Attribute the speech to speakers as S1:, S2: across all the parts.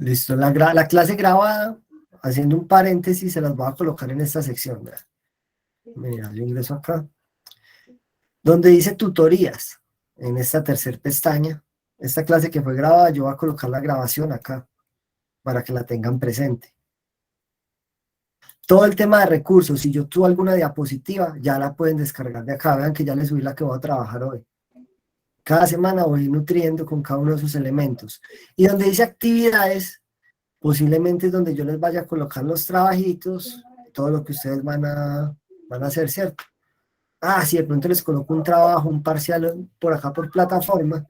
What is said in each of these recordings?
S1: Listo, la clase grabada, haciendo un paréntesis, se las voy a colocar en esta sección. ¿Verdad? Mira, yo ingreso acá. Donde dice tutorías, en esta tercera pestaña, esta clase que fue grabada, yo voy a colocar la grabación acá, para que la tengan presente. Todo el tema de recursos, si yo tuve alguna diapositiva, ya la pueden descargar de acá. Vean que ya les subí la que voy a trabajar hoy. Cada semana voy nutriendo con cada uno de esos elementos. Y donde dice actividades, posiblemente es donde yo les vaya a colocar los trabajitos, todo lo que ustedes van a hacer, ¿cierto? Si de pronto les coloco un trabajo, un parcial por acá por plataforma,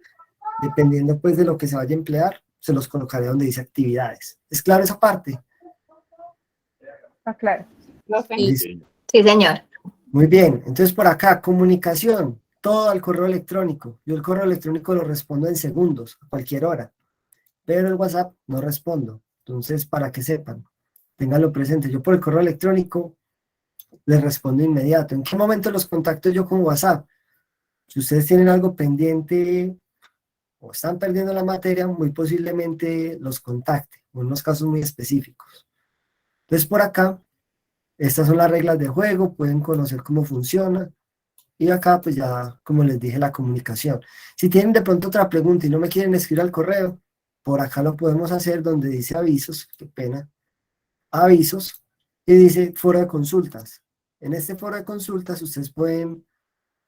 S1: dependiendo pues de lo que se vaya a emplear, se los colocaré donde dice actividades. ¿Es claro esa parte?
S2: Claro.
S1: Sí,
S3: señor.
S1: Muy bien, entonces por acá, comunicación, todo al correo electrónico. Yo el correo electrónico lo respondo en segundos, a cualquier hora, pero el WhatsApp no respondo. Entonces, para que sepan, ténganlo presente. Yo por el correo electrónico les respondo inmediato. ¿En qué momento los contacto yo con WhatsApp? Si ustedes tienen algo pendiente o están perdiendo la materia, muy posiblemente los contacte, en unos casos muy específicos. Entonces, por acá, estas son las reglas de juego, pueden conocer cómo funciona. Y acá, pues ya, como les dije, la comunicación. Si tienen de pronto otra pregunta y no me quieren escribir al correo, por acá lo podemos hacer donde dice avisos, qué pena, avisos, y dice foro de consultas. En este foro de consultas ustedes pueden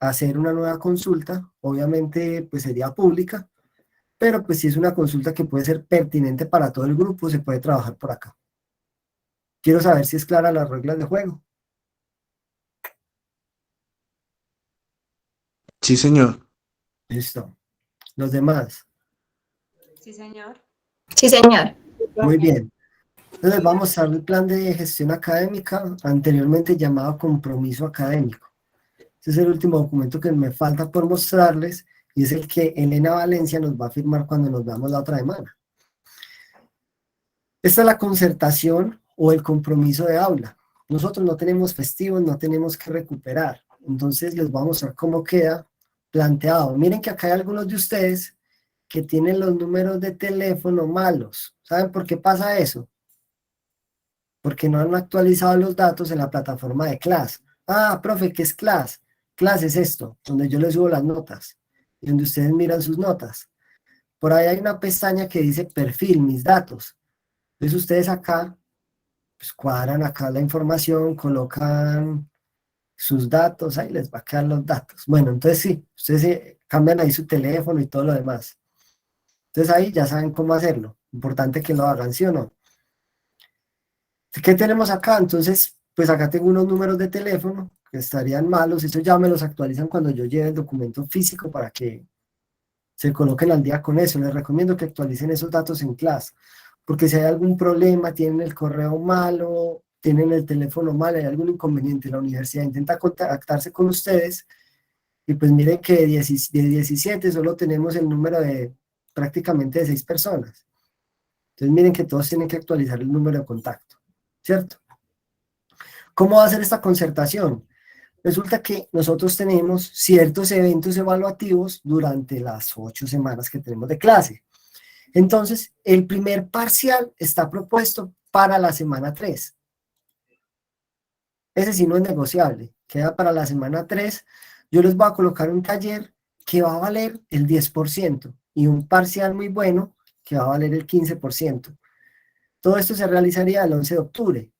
S1: hacer una nueva consulta, obviamente pues sería pública, pero pues si es una consulta que puede ser pertinente para todo el grupo, se puede trabajar por acá. Quiero saber si es clara las reglas de juego.
S4: Sí, señor.
S1: Listo. Los demás.
S3: Sí, señor. Sí, señor.
S1: Muy bien. Entonces vamos a ver el plan de gestión académica, anteriormente llamado compromiso académico. Este es el último documento que me falta por mostrarles y es el que Elena Valencia nos va a firmar cuando nos veamos la otra semana. Esta es la concertación o el compromiso de aula. Nosotros no tenemos festivos, no tenemos que recuperar. Entonces les voy a mostrar cómo queda planteado. Miren que acá hay algunos de ustedes que tienen los números de teléfono malos. ¿Saben por qué pasa eso? Porque no han actualizado los datos en la plataforma de Class. Profe, ¿qué es Class? Class es esto, donde yo les subo las notas y donde ustedes miran sus notas. Por ahí hay una pestaña que dice perfil, mis datos. Entonces ustedes acá, pues cuadran acá la información, colocan sus datos, ahí les va a quedar los datos. Bueno, entonces sí, ustedes cambian ahí su teléfono y todo lo demás. Entonces ahí ya saben cómo hacerlo. Importante que lo hagan, ¿sí o no? ¿Qué tenemos acá? Entonces, pues acá tengo unos números de teléfono que estarían malos, eso ya me los actualizan cuando yo lleve el documento físico para que se coloquen al día con eso. Les recomiendo que actualicen esos datos en clase, porque si hay algún problema, tienen el correo malo, tienen el teléfono malo, hay algún inconveniente, la universidad intenta contactarse con ustedes y pues miren que de 17 solo tenemos el número de prácticamente de 6 personas. Entonces miren que todos tienen que actualizar el número de contacto, ¿cierto? ¿Cómo va a ser esta concertación? Resulta que nosotros tenemos ciertos eventos evaluativos durante las 8 semanas que tenemos de clase. Entonces, el primer parcial está propuesto para la semana 3. Ese sí no es negociable, queda para la semana 3. Yo les voy a colocar un taller que va a valer el 10% y un parcial muy bueno que va a valer el 15%. Todo esto se realizaría el 11 de octubre.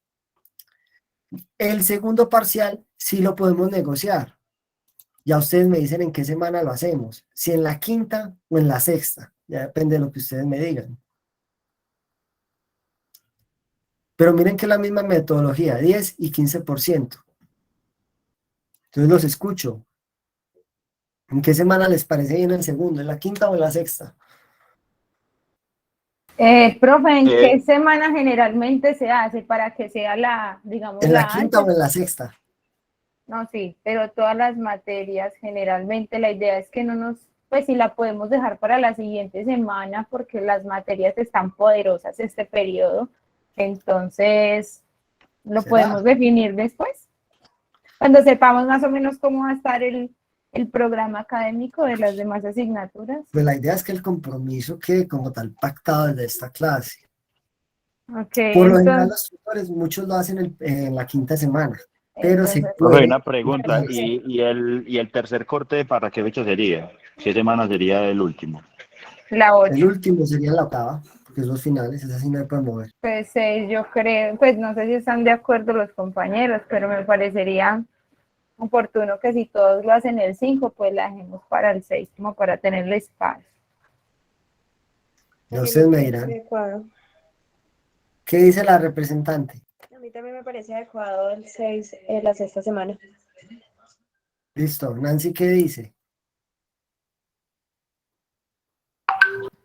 S1: El segundo parcial sí lo podemos negociar. Ya ustedes me dicen en qué semana lo hacemos, si en la quinta o en la sexta, ya depende de lo que ustedes me digan. Pero miren que es la misma metodología, 10 y 15%. Entonces los escucho. ¿En qué semana les parece bien el segundo? ¿En la quinta o en la sexta?
S2: Profe, ¿en qué semana generalmente se hace para que sea digamos,
S1: ¿En la quinta o en la sexta?
S2: No, sí, pero todas las materias generalmente la idea es que pues si la podemos dejar para la siguiente semana porque las materias están poderosas este periodo, entonces lo podemos definir después, cuando sepamos más o menos cómo va a estar el programa académico de las demás asignaturas.
S1: Pues la idea es que el compromiso quede como tal pactado desde esta clase.
S2: Ok,
S1: Por lo general,
S2: entonces,
S1: los tutores, muchos lo hacen en la quinta semana, pero se
S2: entonces,
S4: Profe,
S1: puede.
S4: una pregunta. ¿Y el tercer corte para qué fecha sería? ¿Qué semana sería el último?
S2: la
S1: El
S2: 8.
S1: último sería la octava, porque es los finales, esa sí no se puede mover.
S2: Pues 6, yo creo, pues no sé si están de acuerdo los compañeros, pero me parecería oportuno que si todos lo hacen el 5, pues la dejemos para el 6, como para tenerle espacio.
S1: Ya
S3: A mí me
S1: ustedes me
S3: parece
S1: dirán,
S3: adecuado.
S1: ¿qué dice la representante?
S3: A mí también me parece adecuado el 6, la sexta semana.
S1: Listo, Nancy, ¿qué dice?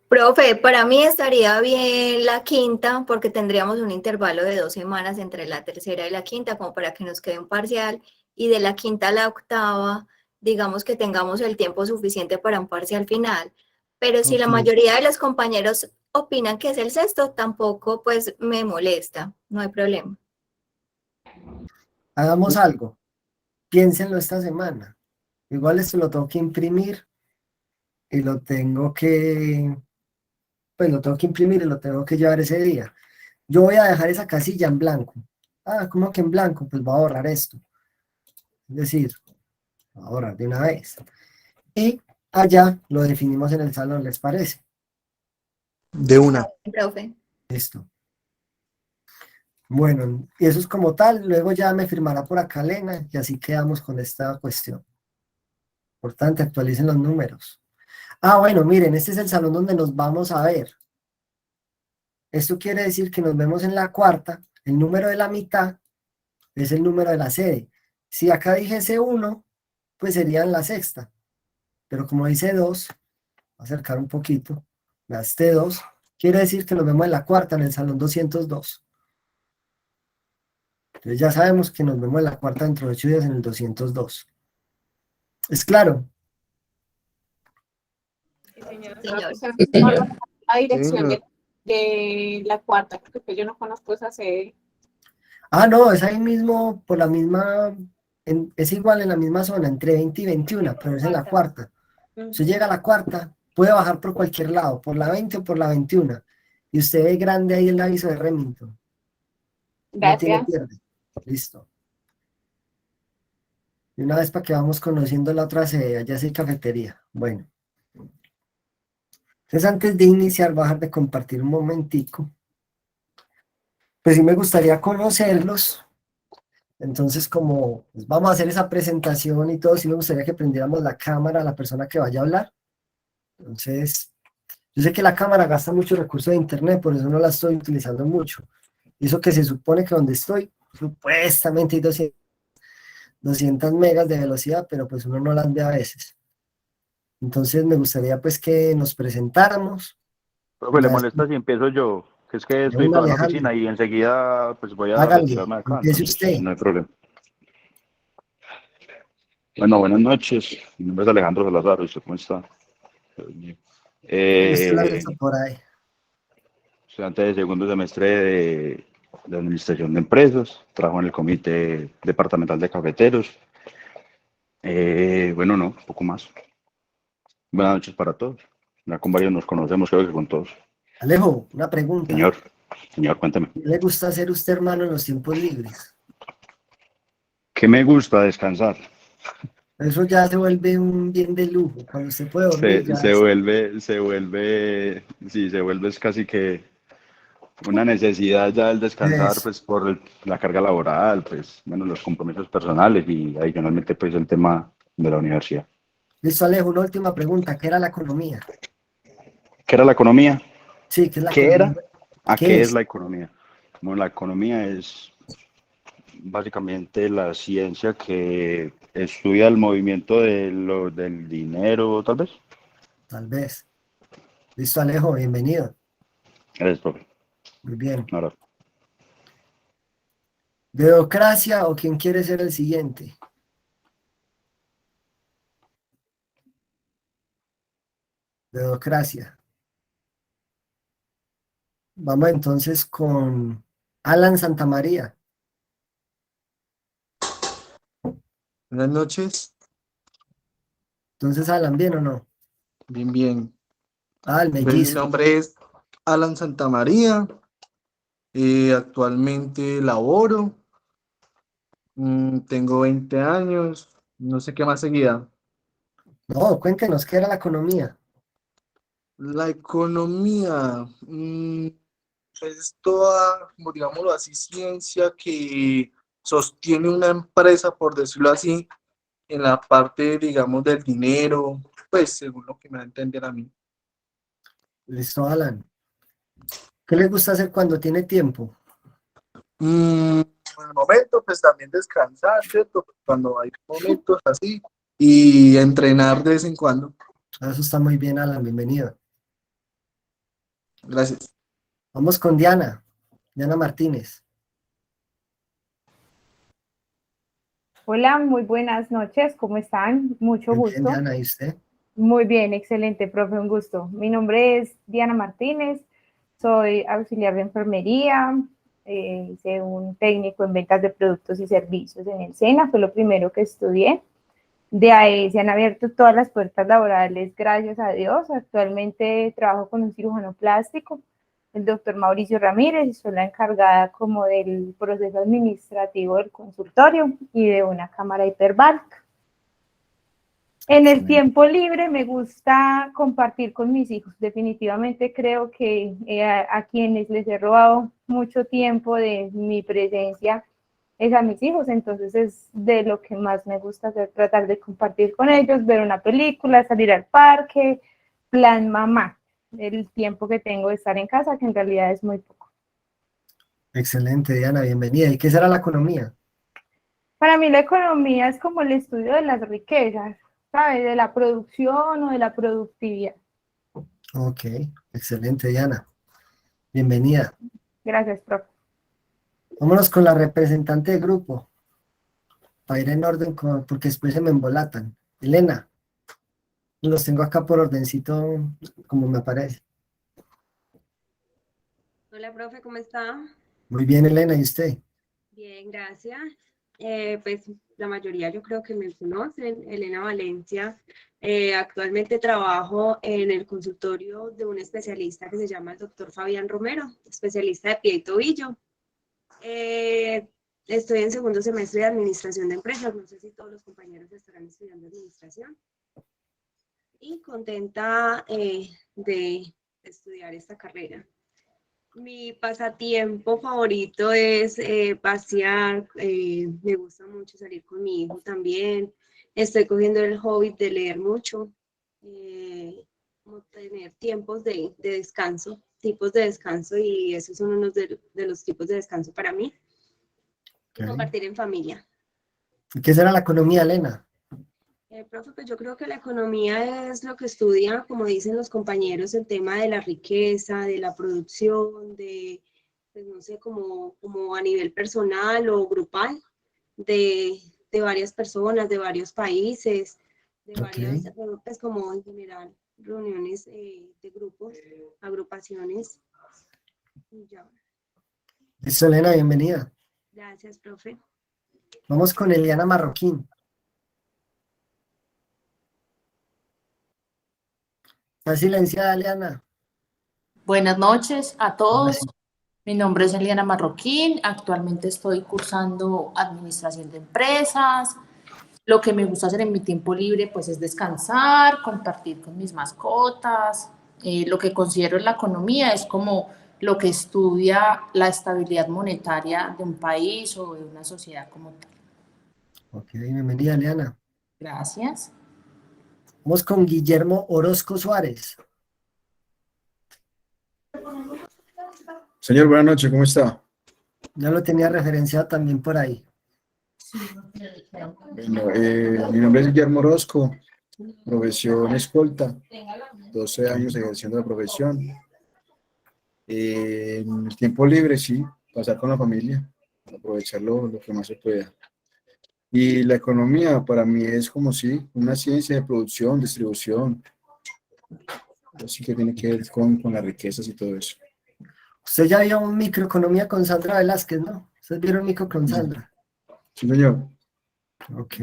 S5: Profe, para mí estaría bien la quinta porque tendríamos un intervalo de 2 semanas entre la tercera y la quinta como para que nos quede un parcial y de la quinta a la octava, digamos que tengamos el tiempo suficiente para un parcial final. Pero si la
S1: Ok,
S5: mayoría de los compañeros opinan que es el sexto, tampoco pues me molesta, no hay problema.
S1: hagamos algo, piénsenlo esta semana. Igual esto lo tengo que imprimir y lo tengo que imprimir y lo tengo que llevar ese día. Yo voy a dejar esa casilla en blanco. Ah, ¿cómo que en blanco? Pues voy a borrar esto. Es decir, voy a borrar de una vez. Y allá lo definimos en el salón, ¿les parece?
S6: De una.
S5: Profe.
S1: Listo. Bueno, y eso es como tal. Luego ya me firmará por acá Elena y así quedamos con esta cuestión. Importante, actualicen los números. Ah, bueno, miren, este es el salón donde nos vamos a ver. Esto quiere decir que nos vemos en la cuarta. El número de la mitad es el número de la sede. Si acá dijese 1, pues sería en la sexta. Pero como dice 2, voy a acercar un poquito, gasté 2, quiere decir que nos vemos en la cuarta, en el salón 202. Entonces ya sabemos que nos vemos en la cuarta dentro de 8 días en el 202. ¿Es claro?
S3: Sí, señor.
S5: Señor.
S7: La dirección
S6: Sí,
S7: de la cuarta, porque pues yo no conozco esa sede.
S1: Ah, no, es ahí mismo, por la misma, es igual en la misma zona, entre 20 y 21, pero es en la cuarta. Usted llega a la cuarta, puede bajar por cualquier lado, por la 20 o por la 21. Y usted ve grande ahí el aviso de Remington. No tiene
S7: Gracias.
S1: pierde. Listo. Y una vez para que vamos conociendo la otra sede, allá sí hay cafetería. Bueno. Entonces antes de iniciar, bajar de compartir un momentico. Pues sí me gustaría conocerlos. Entonces como pues, vamos a hacer esa presentación y todo, sí me gustaría que prendiéramos la cámara a la persona que vaya a hablar. Entonces, yo sé que la cámara gasta mucho recursos de internet, por eso no la estoy utilizando mucho. Y eso que se supone que donde estoy, supuestamente hay 200 megas de velocidad, pero pues uno no las ve a veces. Entonces me gustaría pues que nos presentáramos.
S4: Profe, ¿le
S1: Ya
S4: molesta si empiezo yo? Que es que
S1: de
S4: estoy
S1: un
S4: todavía en la
S1: Alejandro,
S4: oficina y enseguida pues voy a
S1: hágale,
S4: retirarme acá,
S1: empiece
S4: entonces
S1: usted.
S4: no hay problema. Bueno, buenas noches. Mi nombre es Alejandro Salazar. ¿Usted cómo está?
S1: Ahí usted la ha visto
S4: Eh,
S1: por ahí.
S4: Estudiante de segundo semestre de Administración de Empresas. Trabajo en el Comité Departamental de Cafeteros. Bueno, no, poco más. Buenas noches para todos. Ya con varios nos conocemos, creo que con todos.
S1: Alejo, una pregunta.
S4: Señor, cuénteme.
S1: ¿Qué le gusta hacer usted, hermano, en los tiempos libres?
S4: ¿Qué me gusta? Descansar.
S1: Eso ya se vuelve un bien de lujo. Cuando usted puede dormir,
S4: Se,
S1: ya
S4: se vuelve, se vuelve, sí, se vuelve es casi que una necesidad ya el descansar,
S1: es.
S4: pues por la carga laboral, pues, bueno, los compromisos personales y adicionalmente, pues, el tema de la universidad.
S1: Listo, Alejo, una última pregunta. ¿Qué era la economía?
S4: ¿Qué era la economía?
S1: Sí, ¿qué es la
S4: ¿Qué era?
S1: economía?
S4: ¿A
S1: ¿Qué
S4: qué es
S1: es?
S4: la economía? Bueno, la economía es básicamente la ciencia que estudia el movimiento del dinero, tal vez.
S1: Tal vez. Listo, Alejo, bienvenido.
S4: Gracias, profe.
S1: Muy bien.
S4: Ahora,
S1: ¿Dedocracia o quién quiere ser el siguiente? Dedocracia. Vamos entonces con Alan Santamaría.
S6: buenas noches.
S1: Entonces, Alan, ¿bien o no?
S6: Bien, bien.
S1: Ah, el
S6: Pues mi
S1: mellizo.
S6: nombre es Alan Santamaría. Actualmente laboro, tengo 20 años, no sé qué más seguida.
S1: No, cuéntenos, ¿qué era la economía?
S6: La economía, es toda, como digámoslo así, ciencia que sostiene una empresa, por decirlo así, en la parte, digamos, del dinero, pues según lo que me va a entender a mí.
S1: Listo, Alan. ¿Qué le gusta hacer cuando tiene tiempo?
S6: Por el momento, pues también descansar, ¿cierto? Cuando hay momentos así, y entrenar de vez en cuando.
S1: Ah, eso está muy bien, Alan, bienvenido.
S6: Gracias.
S1: Vamos con Diana, Diana Martínez.
S2: Hola, muy buenas noches, ¿cómo están? Mucho
S1: Muy bien,
S2: gusto.
S1: Diana, ¿y usted?
S2: Muy bien, excelente, profe, un gusto. Mi nombre es Diana Martínez, soy auxiliar de enfermería, hice un técnico en ventas de productos y servicios en el SENA, fue lo primero que estudié. De ahí se han abierto todas las puertas laborales, gracias a Dios. Actualmente trabajo con un cirujano plástico, el doctor Mauricio Ramírez, y soy la encargada como del proceso administrativo del consultorio y de una cámara hiperbárica. En el tiempo libre me gusta compartir con mis hijos. Definitivamente creo que a quienes les he robado mucho tiempo de mi presencia es a mis hijos, entonces es de lo que más me gusta hacer, tratar de compartir con ellos, ver una película, salir al parque, plan mamá, el tiempo que tengo de estar en casa, que en realidad es muy poco.
S1: Excelente, Diana, bienvenida. ¿Y qué será la economía?
S2: Para mí la economía es como el estudio de las riquezas, ¿sabes? De la producción o de la productividad.
S1: Ok, excelente, Diana. Bienvenida.
S2: Gracias, profe.
S1: Vámonos con la representante de grupo, para ir en orden, porque después se me embolatan. Elena, los tengo acá por ordencito, como me aparece.
S8: Hola, profe, ¿cómo está?
S1: Muy bien, Elena, ¿y usted?
S8: Bien, gracias. Pues la mayoría yo creo que me conocen. Elena Valencia. Actualmente trabajo en el consultorio de un especialista que se llama el doctor Fabián Romero, especialista de pie y tobillo. Estoy en segundo semestre de administración de empresas. No sé si todos los compañeros estarán estudiando administración. Y contenta de estudiar esta carrera. Mi pasatiempo favorito es pasear, me gusta mucho salir con mi hijo también. Estoy cogiendo el hobby de leer mucho, como tener tiempos de descanso, tipos de descanso, y esos son unos de los tipos de descanso para mí. Y
S1: Ok.
S8: compartir en familia.
S1: ¿Y qué será la economía, Elena?
S8: Profe, pues yo creo que la economía es lo que estudia, como dicen los compañeros, el tema de la riqueza, de la producción, de, pues no sé, como a nivel personal o grupal, de varias personas, de varios países, de varias, pues como en general, reuniones de grupos, agrupaciones. Y ya.
S1: Listo, Elena, bienvenida.
S8: Gracias, profe.
S1: Vamos con Eliana Marroquín. Está silenciada, Eliana.
S9: Buenas noches a
S1: Ahora
S9: todos.
S1: sí.
S9: Mi nombre es Eliana Marroquín. Actualmente estoy cursando Administración de Empresas. Lo que me gusta hacer en mi tiempo libre, pues, es descansar, compartir con mis mascotas. Lo que considero en la economía es como lo que estudia la estabilidad monetaria de un país o de una sociedad como tal.
S1: Ok, bienvenida, Eliana.
S9: Gracias.
S1: Vamos con Guillermo Orozco Suárez.
S10: Señor, buenas noches, ¿cómo está?
S1: Ya lo tenía referenciado también por ahí.
S10: Bueno, mi nombre es Guillermo Orozco, profesión escolta, 12 años ejerciendo la profesión. En el tiempo libre, sí, pasar con la familia, aprovecharlo lo que más se pueda. Y la economía para mí es como si una ciencia de producción, distribución, así que tiene que ver con las riquezas y todo eso.
S1: Usted ya vio un microeconomía con Sandra Velázquez, ¿no? ¿Ustedes vieron micro con Sandra?
S10: Sí, señor.
S1: Ok.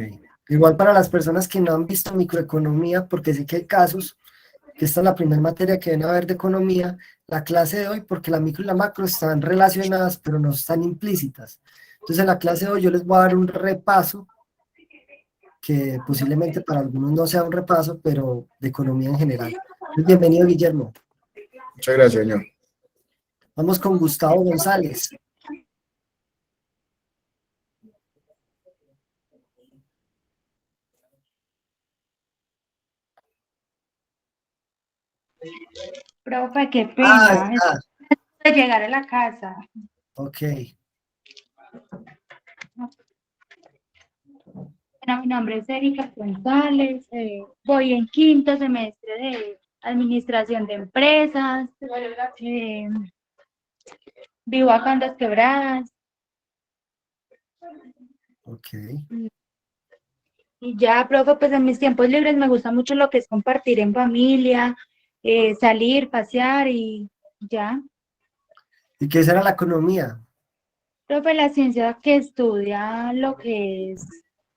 S1: Igual para las personas que no han visto microeconomía, porque sé que hay casos que esta es la primera materia que ven a ver de economía, la clase de hoy, porque la micro y la macro están relacionadas, pero no están implícitas. Entonces, en la clase de hoy yo les voy a dar un repaso, que posiblemente para algunos no sea un repaso, pero de economía en general. Bienvenido, Guillermo.
S10: Muchas gracias, señor.
S1: Vamos con Gustavo González.
S11: Profe, qué
S1: Ah,
S11: pena.
S1: está.
S11: De llegar a la casa.
S1: Ok.
S11: Bueno, mi nombre es Erika González. Voy en quinto semestre de Administración de Empresas. Vivo acá en Dos Quebradas.
S1: Ok.
S11: Y ya, profe, pues en mis tiempos libres me gusta mucho lo que es compartir en familia, salir, pasear y ya.
S1: ¿Y qué será la economía?
S11: Profe, la ciencia que estudia lo que es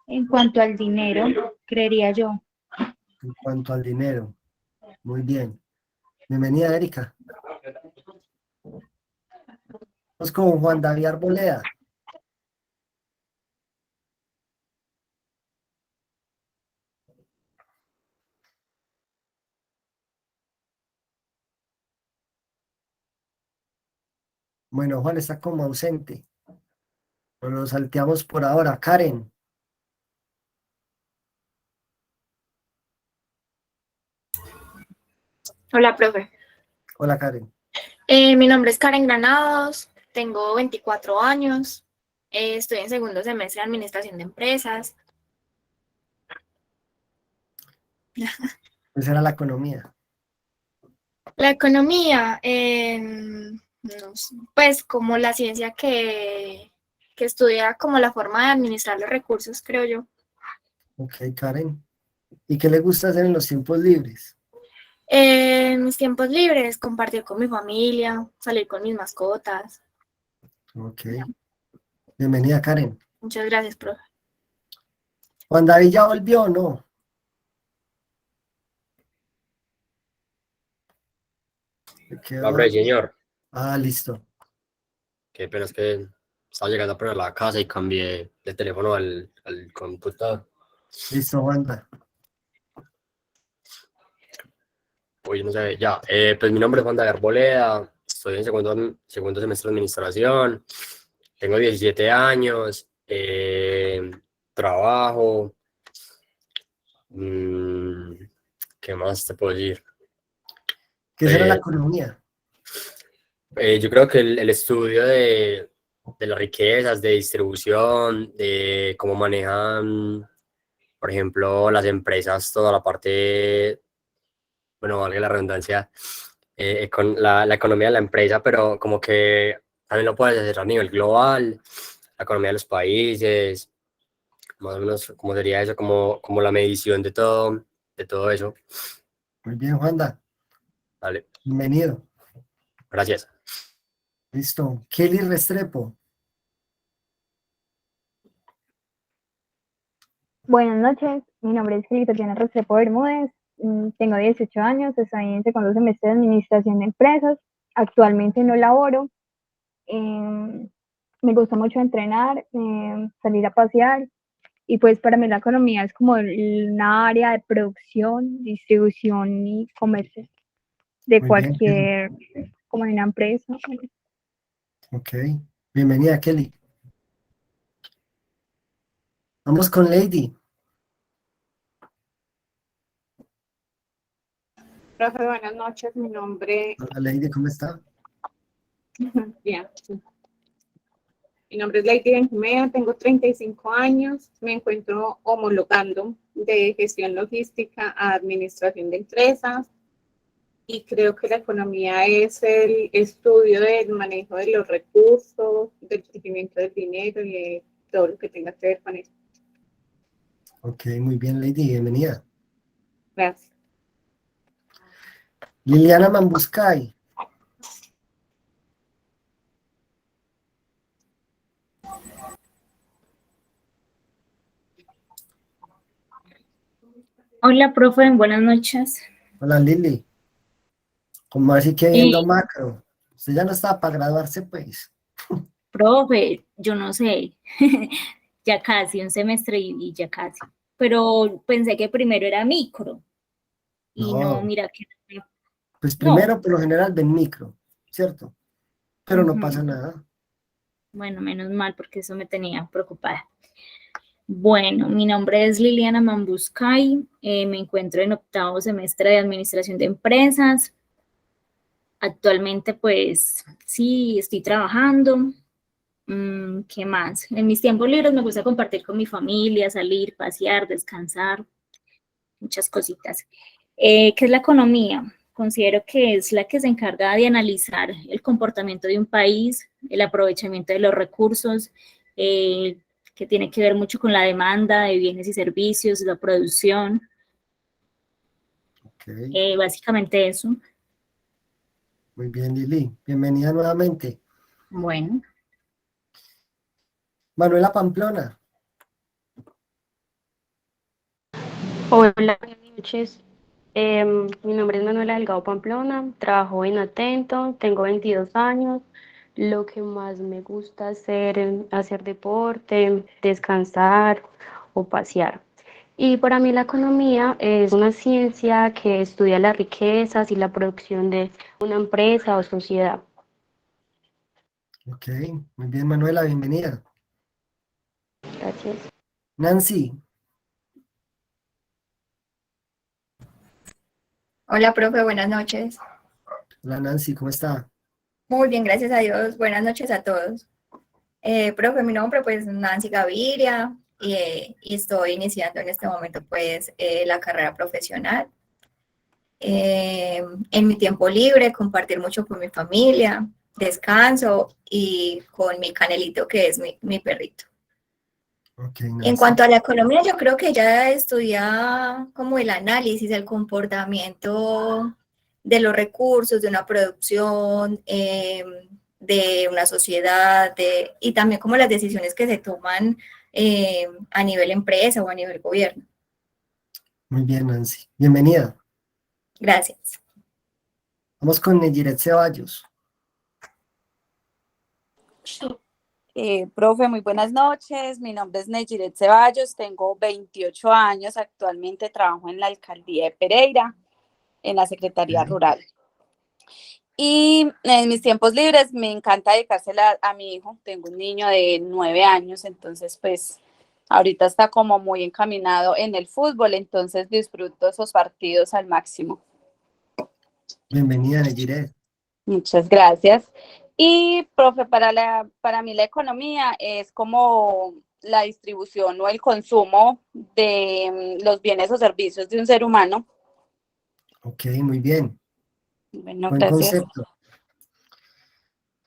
S11: en cuanto al dinero, creería yo.
S1: En cuanto al dinero. Muy bien. Bienvenida, Erika. Vamos con Juan David Arboleda. Bueno, Juan está como ausente. Nos lo salteamos por ahora. Karen.
S12: Hola, profe.
S1: Hola, Karen.
S12: Mi nombre es Karen Granados, tengo 24 años, estoy en segundo semestre de Administración de Empresas.
S1: ¿Qué será la economía?
S12: La economía, no sé, pues como la ciencia que estudia como la forma de administrar los recursos, creo yo.
S1: Ok, Karen. ¿Y qué le gusta hacer en los tiempos libres?
S12: En mis tiempos libres, compartir con mi familia, salir con mis mascotas.
S1: Ok. Bienvenida, Karen.
S12: Muchas gracias, profe.
S1: Juan David ya volvió, ¿no? Se quedó
S13: Hombre,
S1: dormido.
S13: señor,
S1: Ah, listo.
S13: qué pena es que estaba llegando a la casa y cambié de teléfono al computador.
S1: Listo, Wanda.
S13: Oye, no sé, ya. Pues mi nombre es Juan David Arboleda, estoy en segundo semestre de administración, tengo 17 años, trabajo. mm, ¿Qué más te puedo decir?
S1: ¿Qué será la
S13: Eh,
S1: economía?
S13: yo creo que el estudio de las riquezas, de distribución, de cómo manejan, por ejemplo, las empresas, toda la parte, bueno, valga la redundancia, con la economía de la empresa, pero como que también lo puedes hacer a nivel global, la economía de los países, más o menos, ¿cómo sería eso? Como la medición de todo eso.
S1: Muy bien, Wanda.
S13: Vale,
S1: Bienvenido.
S13: gracias.
S1: Listo. Kelly Restrepo.
S2: Buenas noches, mi nombre es Kelly Tatiana Restrepo Bermúdez, tengo 18 años, estoy en segundo semestre de Administración de Empresas, actualmente no laboro, me gusta mucho entrenar, salir a pasear y pues para mí la economía es como una área de producción, distribución y comercio de
S1: Muy bien, Kelly.
S2: cualquier, como en una empresa.
S1: Ok. Bienvenida, Kelly. Vamos con Lady.
S7: Profe, buenas noches. Mi nombre,
S1: Hola, Lady, ¿cómo está?
S7: bien, sí. Mi nombre es Lady Benjumea, tengo 35 años, me encuentro homologando de gestión logística a administración de empresas y creo que la economía es el estudio del manejo de los recursos, del crecimiento del dinero y de todo lo que tenga que ver con eso.
S1: Ok, muy bien, Lady, bienvenida.
S7: Gracias.
S1: Liliana Mambuscay.
S14: Hola, profe, buenas noches.
S1: Hola, Lili. Como así que viendo
S14: Y,
S1: macro. Usted ya no estaba para graduarse, pues.
S14: profe, yo no sé, ya casi un semestre y ya casi. Pero pensé que primero era micro. Y no,
S1: No,
S14: mira que
S1: pues
S14: no.
S1: primero por lo general ven micro, ¿cierto? Pero no pasa
S14: Ujú.
S1: nada.
S14: Bueno, menos mal porque eso me tenía preocupada. Bueno, mi nombre es Liliana Mambuscay, me encuentro en octavo semestre de Administración de Empresas. Actualmente, pues, sí, estoy trabajando. ¿Qué más? En mis tiempos libres me gusta compartir con mi familia, salir, pasear, descansar, muchas cositas. ¿Qué es la economía? Considero que es la que se encarga de analizar el comportamiento de un país, el aprovechamiento de los recursos, eh, que tiene que ver mucho con la demanda de bienes y servicios, la producción,
S1: Ok,
S14: básicamente eso.
S1: muy bien, Lili. Bienvenida nuevamente.
S14: Bueno,
S1: Manuela Pamplona.
S15: Hola, buenas noches. Mi nombre es Manuela Delgado Pamplona, trabajo en Atento, tengo 22 años. Lo que más me gusta hacer es hacer deporte, descansar o pasear. Y para mí la economía es una ciencia que estudia las riquezas y la producción de una empresa o sociedad.
S1: Ok, muy bien, Manuela, bienvenida.
S15: Gracias.
S1: Nancy.
S5: Hola, profe, buenas noches.
S1: Hola, Nancy, ¿cómo está?
S5: Muy bien, gracias a Dios. Buenas noches a todos. Profe, mi nombre pues Nancy Gaviria y estoy iniciando en este momento pues la carrera profesional. En mi tiempo libre, compartir mucho con mi familia, descanso y con mi canelito que es mi perrito.
S1: Ok,
S5: En
S1: Nancy.
S5: cuanto a la economía, yo creo que ella estudia como el análisis, el comportamiento de los recursos, de una producción, de una sociedad, y también como las decisiones que se toman a nivel empresa o a nivel gobierno.
S1: Muy bien, Nancy. Bienvenida.
S5: Gracias.
S1: Vamos con Neyiret Ceballos.
S16: Profe, muy buenas noches. Mi nombre es Neyiret Ceballos, tengo 28 años, actualmente trabajo en la alcaldía de Pereira, en la Secretaría Rural. Y en mis tiempos libres me encanta dedicársela a mi hijo. Tengo un niño de 9 años, entonces pues ahorita está como muy encaminado en el fútbol, entonces disfruto esos partidos al máximo.
S1: Bienvenida, Neyiret.
S16: Muchas gracias. Y, profe, para mí la economía es como la distribución o el consumo de los bienes o servicios de un ser humano.
S1: Ok, muy bien.
S16: Bueno,
S1: Buen
S16: gracias.
S1: concepto.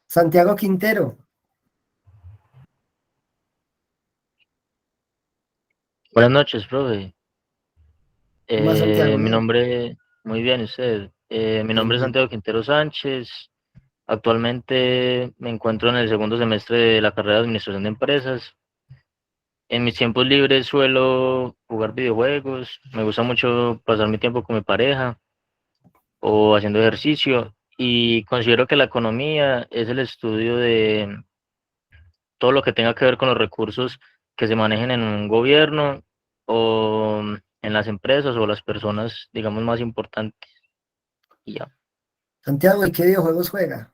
S1: Santiago Quintero.
S17: Buenas noches, profe.
S1: ¿Qué más, Santiago?
S17: Mi
S1: Bien.
S17: nombre, muy bien, usted. Mi
S1: Bien,
S17: nombre es
S1: bien.
S17: Santiago Quintero Sánchez. Actualmente me encuentro en el segundo semestre de la carrera de Administración de Empresas. En mis tiempos libres suelo jugar videojuegos. Me gusta mucho pasar mi tiempo con mi pareja o haciendo ejercicio. Y considero que la economía es el estudio de todo lo que tenga que ver con los recursos que se manejen en un gobierno o en las empresas o las personas, digamos, más importantes. Y ya,
S1: Santiago, ¿y qué videojuegos juega?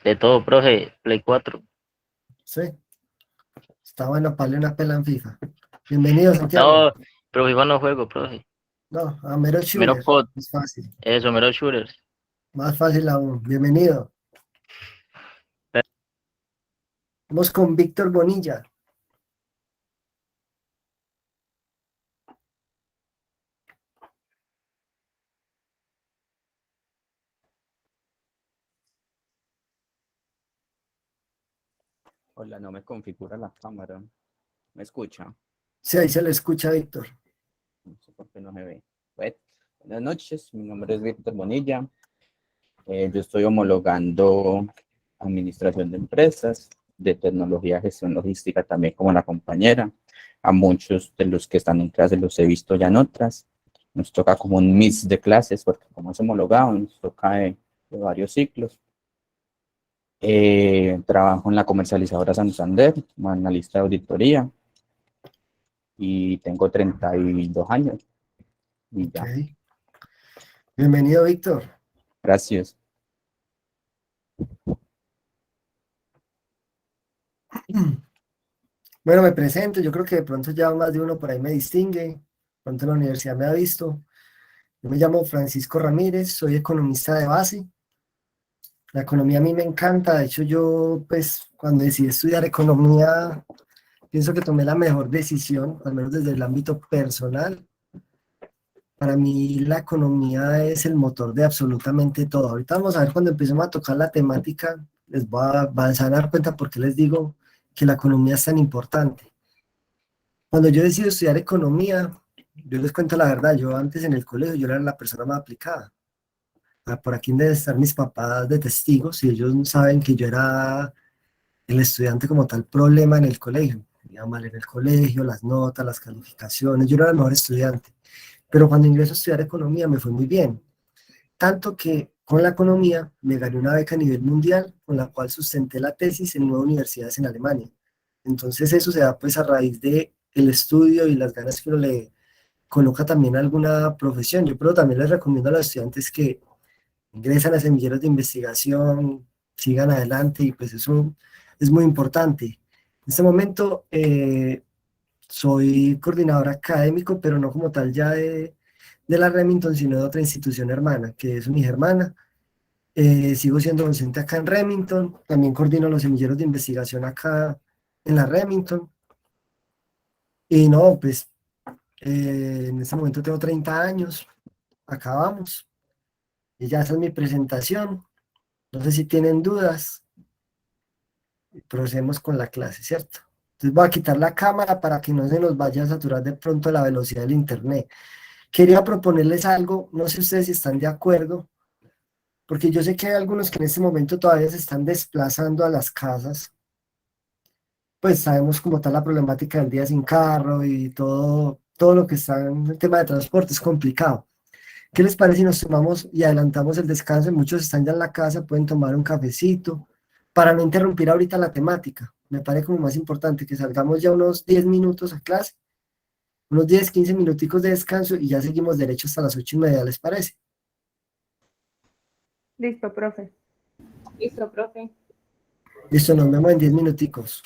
S17: de todo, profe, Play 4.
S1: Sí. Está bueno para darle una pela en FIFA. Bienvenido, Santiago.
S17: No, pero FIFA no juego, profe.
S1: No, a mero
S17: Mero
S1: shooter.
S17: COD,
S1: Es fácil.
S17: eso, mero shooters.
S1: Más fácil aún. Bienvenido. Vamos con Víctor Bonilla.
S18: Hola, no me configura la cámara. ¿Me escucha?
S1: Sí, ahí se le escucha, Víctor.
S18: No sé por qué no se ve. Bueno, buenas noches, mi nombre es Víctor Bonilla. Yo estoy homologando Administración de Empresas, de Tecnología, Gestión Logística también como la compañera. A muchos de los que están en clase los he visto ya en otras. nos toca como un mix de clases, porque como es homologado, nos toca de varios ciclos. Trabajo en la comercializadora Santander, como analista de auditoría, y tengo 32 años. Y ya,
S1: Ok. Bienvenido, Víctor.
S18: gracias.
S1: Bueno, me presento, yo creo que de pronto ya más de uno por ahí me distingue, de pronto en la universidad me ha visto. Yo me llamo Francisco Ramírez, soy economista de base. La economía a mí me encanta, de hecho yo pues cuando decidí estudiar economía pienso que tomé la mejor decisión, al menos desde el ámbito personal. Para mí la economía es el motor de absolutamente todo. Ahorita vamos a ver cuando empecemos a tocar la temática, van a dar cuenta por qué les digo que la economía es tan importante. Cuando yo decidí estudiar economía, yo les cuento la verdad, yo antes en el colegio yo era la persona más aplicada. Por aquí deben estar mis papás de testigos y ellos saben que yo era el estudiante como tal problema en el colegio. Iba mal en el colegio, las notas, las calificaciones, yo era el mejor estudiante. Pero cuando ingreso a estudiar economía me fue muy bien. Tanto que con la economía me gané una beca a nivel mundial con la cual sustenté la tesis en 9 universidades en Alemania. Entonces eso se da pues a raíz de el estudio y las ganas que uno le coloca también a alguna profesión. Yo pero también les recomiendo a los estudiantes que ingresan a semilleros de investigación, sigan adelante y pues eso es muy importante. En este momento soy coordinador académico, pero no como tal ya de la Remington, sino de otra institución hermana, que es Unigermana. Sigo siendo docente acá en Remington, también coordino los semilleros de investigación acá en la Remington. Y no, pues en este momento tengo 30 años, acabamos. Y ya esa es mi presentación. No sé si tienen dudas. Procedemos con la clase, ¿cierto? Entonces voy a quitar la cámara para que no se nos vaya a saturar de pronto la velocidad del internet. Quería proponerles algo, no sé ustedes si están de acuerdo, porque yo sé que hay algunos que en este momento todavía se están desplazando a las casas, pues sabemos como tal la problemática del día sin carro y todo lo que está en el tema de transporte es complicado. ¿Qué les parece si nos tomamos y adelantamos el descanso? Muchos están ya en la casa, pueden tomar un cafecito para no interrumpir ahorita la temática. Me parece como más importante que salgamos ya unos 10 minutos a clase, unos 10 15 minuticos de descanso y ya seguimos derecho hasta las 8:30, ¿les parece?
S2: Listo, profe.
S7: Listo, profe.
S1: Listo, nos vemos en 10 minuticos.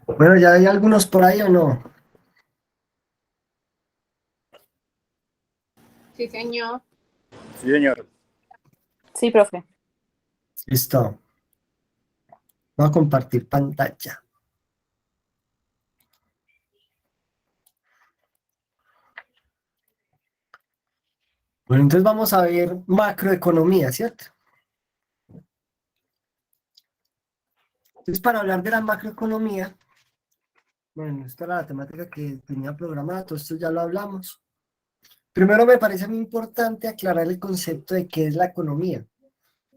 S1: Bueno, ¿ya hay algunos por ahí o no?
S7: Sí, señor.
S4: Sí, señor.
S16: Sí, profe.
S1: Listo. Voy a compartir pantalla. Bueno, entonces vamos a ver macroeconomía, ¿cierto? Entonces, para hablar de la macroeconomía, bueno, esta era la temática que tenía programada, todo esto ya lo hablamos. Primero me parece muy importante aclarar el concepto de qué es la economía.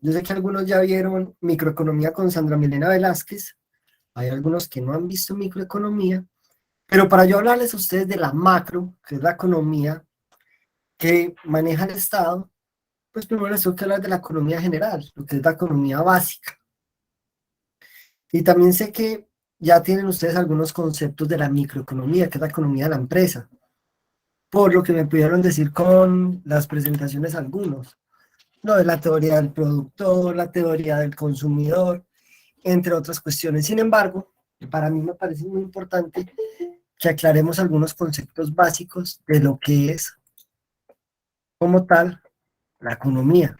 S1: Yo sé que algunos ya vieron microeconomía con Sandra Milena Velázquez, hay algunos que no han visto microeconomía, pero para yo hablarles a ustedes de la macro, que es la economía que maneja el Estado, pues primero les tengo que hablar de la economía general, lo que es la economía básica. Y también sé que ya tienen ustedes algunos conceptos de la microeconomía, que es la economía de la empresa, por lo que me pudieron decir con las presentaciones algunos, ¿no? De la teoría del productor, la teoría del consumidor, entre otras cuestiones. Sin embargo, para mí me parece muy importante que aclaremos algunos conceptos básicos de lo que es, como tal, la economía.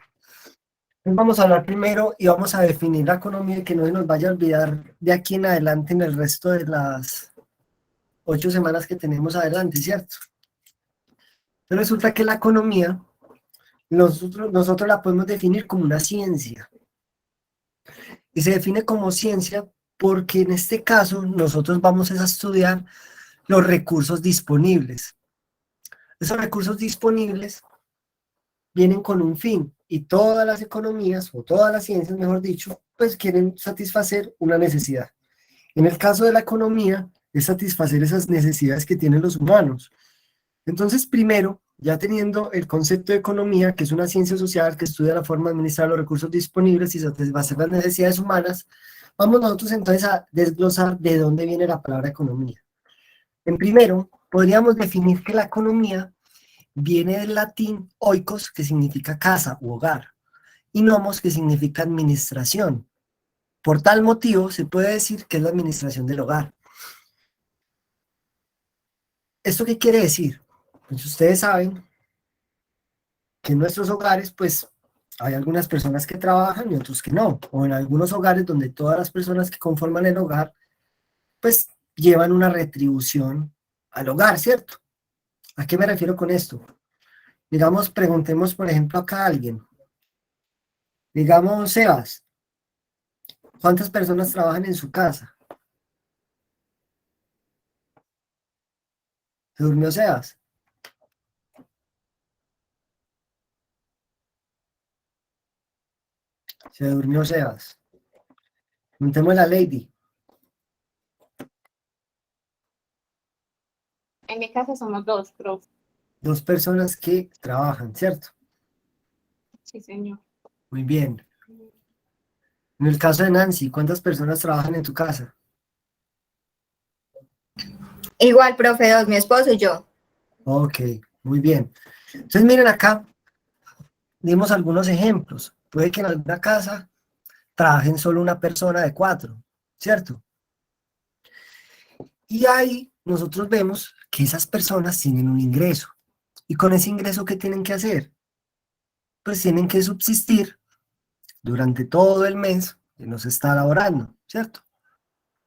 S1: Vamos a hablar primero y vamos a definir la economía y que no se nos vaya a olvidar de aquí en adelante en el resto de las 8 semanas que tenemos adelante, ¿cierto? Pero resulta que la economía nosotros la podemos definir como una ciencia. Y se define como ciencia porque en este caso nosotros vamos a estudiar los recursos disponibles. Esos recursos disponibles vienen con un fin y todas las economías, o todas las ciencias, mejor dicho, pues quieren satisfacer una necesidad. En el caso de la economía, es satisfacer esas necesidades que tienen los humanos. Entonces, primero, ya teniendo el concepto de economía, que es una ciencia social que estudia la forma de administrar los recursos disponibles y satisfacer las necesidades humanas, vamos nosotros entonces a desglosar de dónde viene la palabra economía. En primero, podríamos definir que la economía viene del latín oikos, que significa casa u hogar, y nomos, que significa administración. Por tal motivo, se puede decir que es la administración del hogar. ¿Esto qué quiere decir? Pues ustedes saben que en nuestros hogares, pues, hay algunas personas que trabajan y otros que no, o en algunos hogares donde todas las personas que conforman el hogar, pues, llevan una retribución al hogar, ¿cierto? ¿A qué me refiero con esto? Digamos, preguntemos, por ejemplo, acá a alguien. Digamos, Sebas, ¿cuántas personas trabajan en su casa? ¿Se durmió Sebas? Se durmió Sebas. Preguntemos a la Lady.
S7: En mi casa somos dos, profe.
S1: 2 personas que trabajan, ¿cierto?
S7: Sí, señor.
S1: Muy bien. En el caso de Nancy, ¿cuántas personas trabajan en tu casa?
S5: Igual, profe, 2, mi esposo y yo.
S1: Ok, muy bien. Entonces miren acá, dimos algunos ejemplos. Puede que en alguna casa trabajen solo una persona de 4, ¿cierto? Y ahí nosotros vemos que esas personas tienen un ingreso. ¿Y con ese ingreso qué tienen que hacer? Pues tienen que subsistir durante todo el mes que nos está laborando, ¿cierto?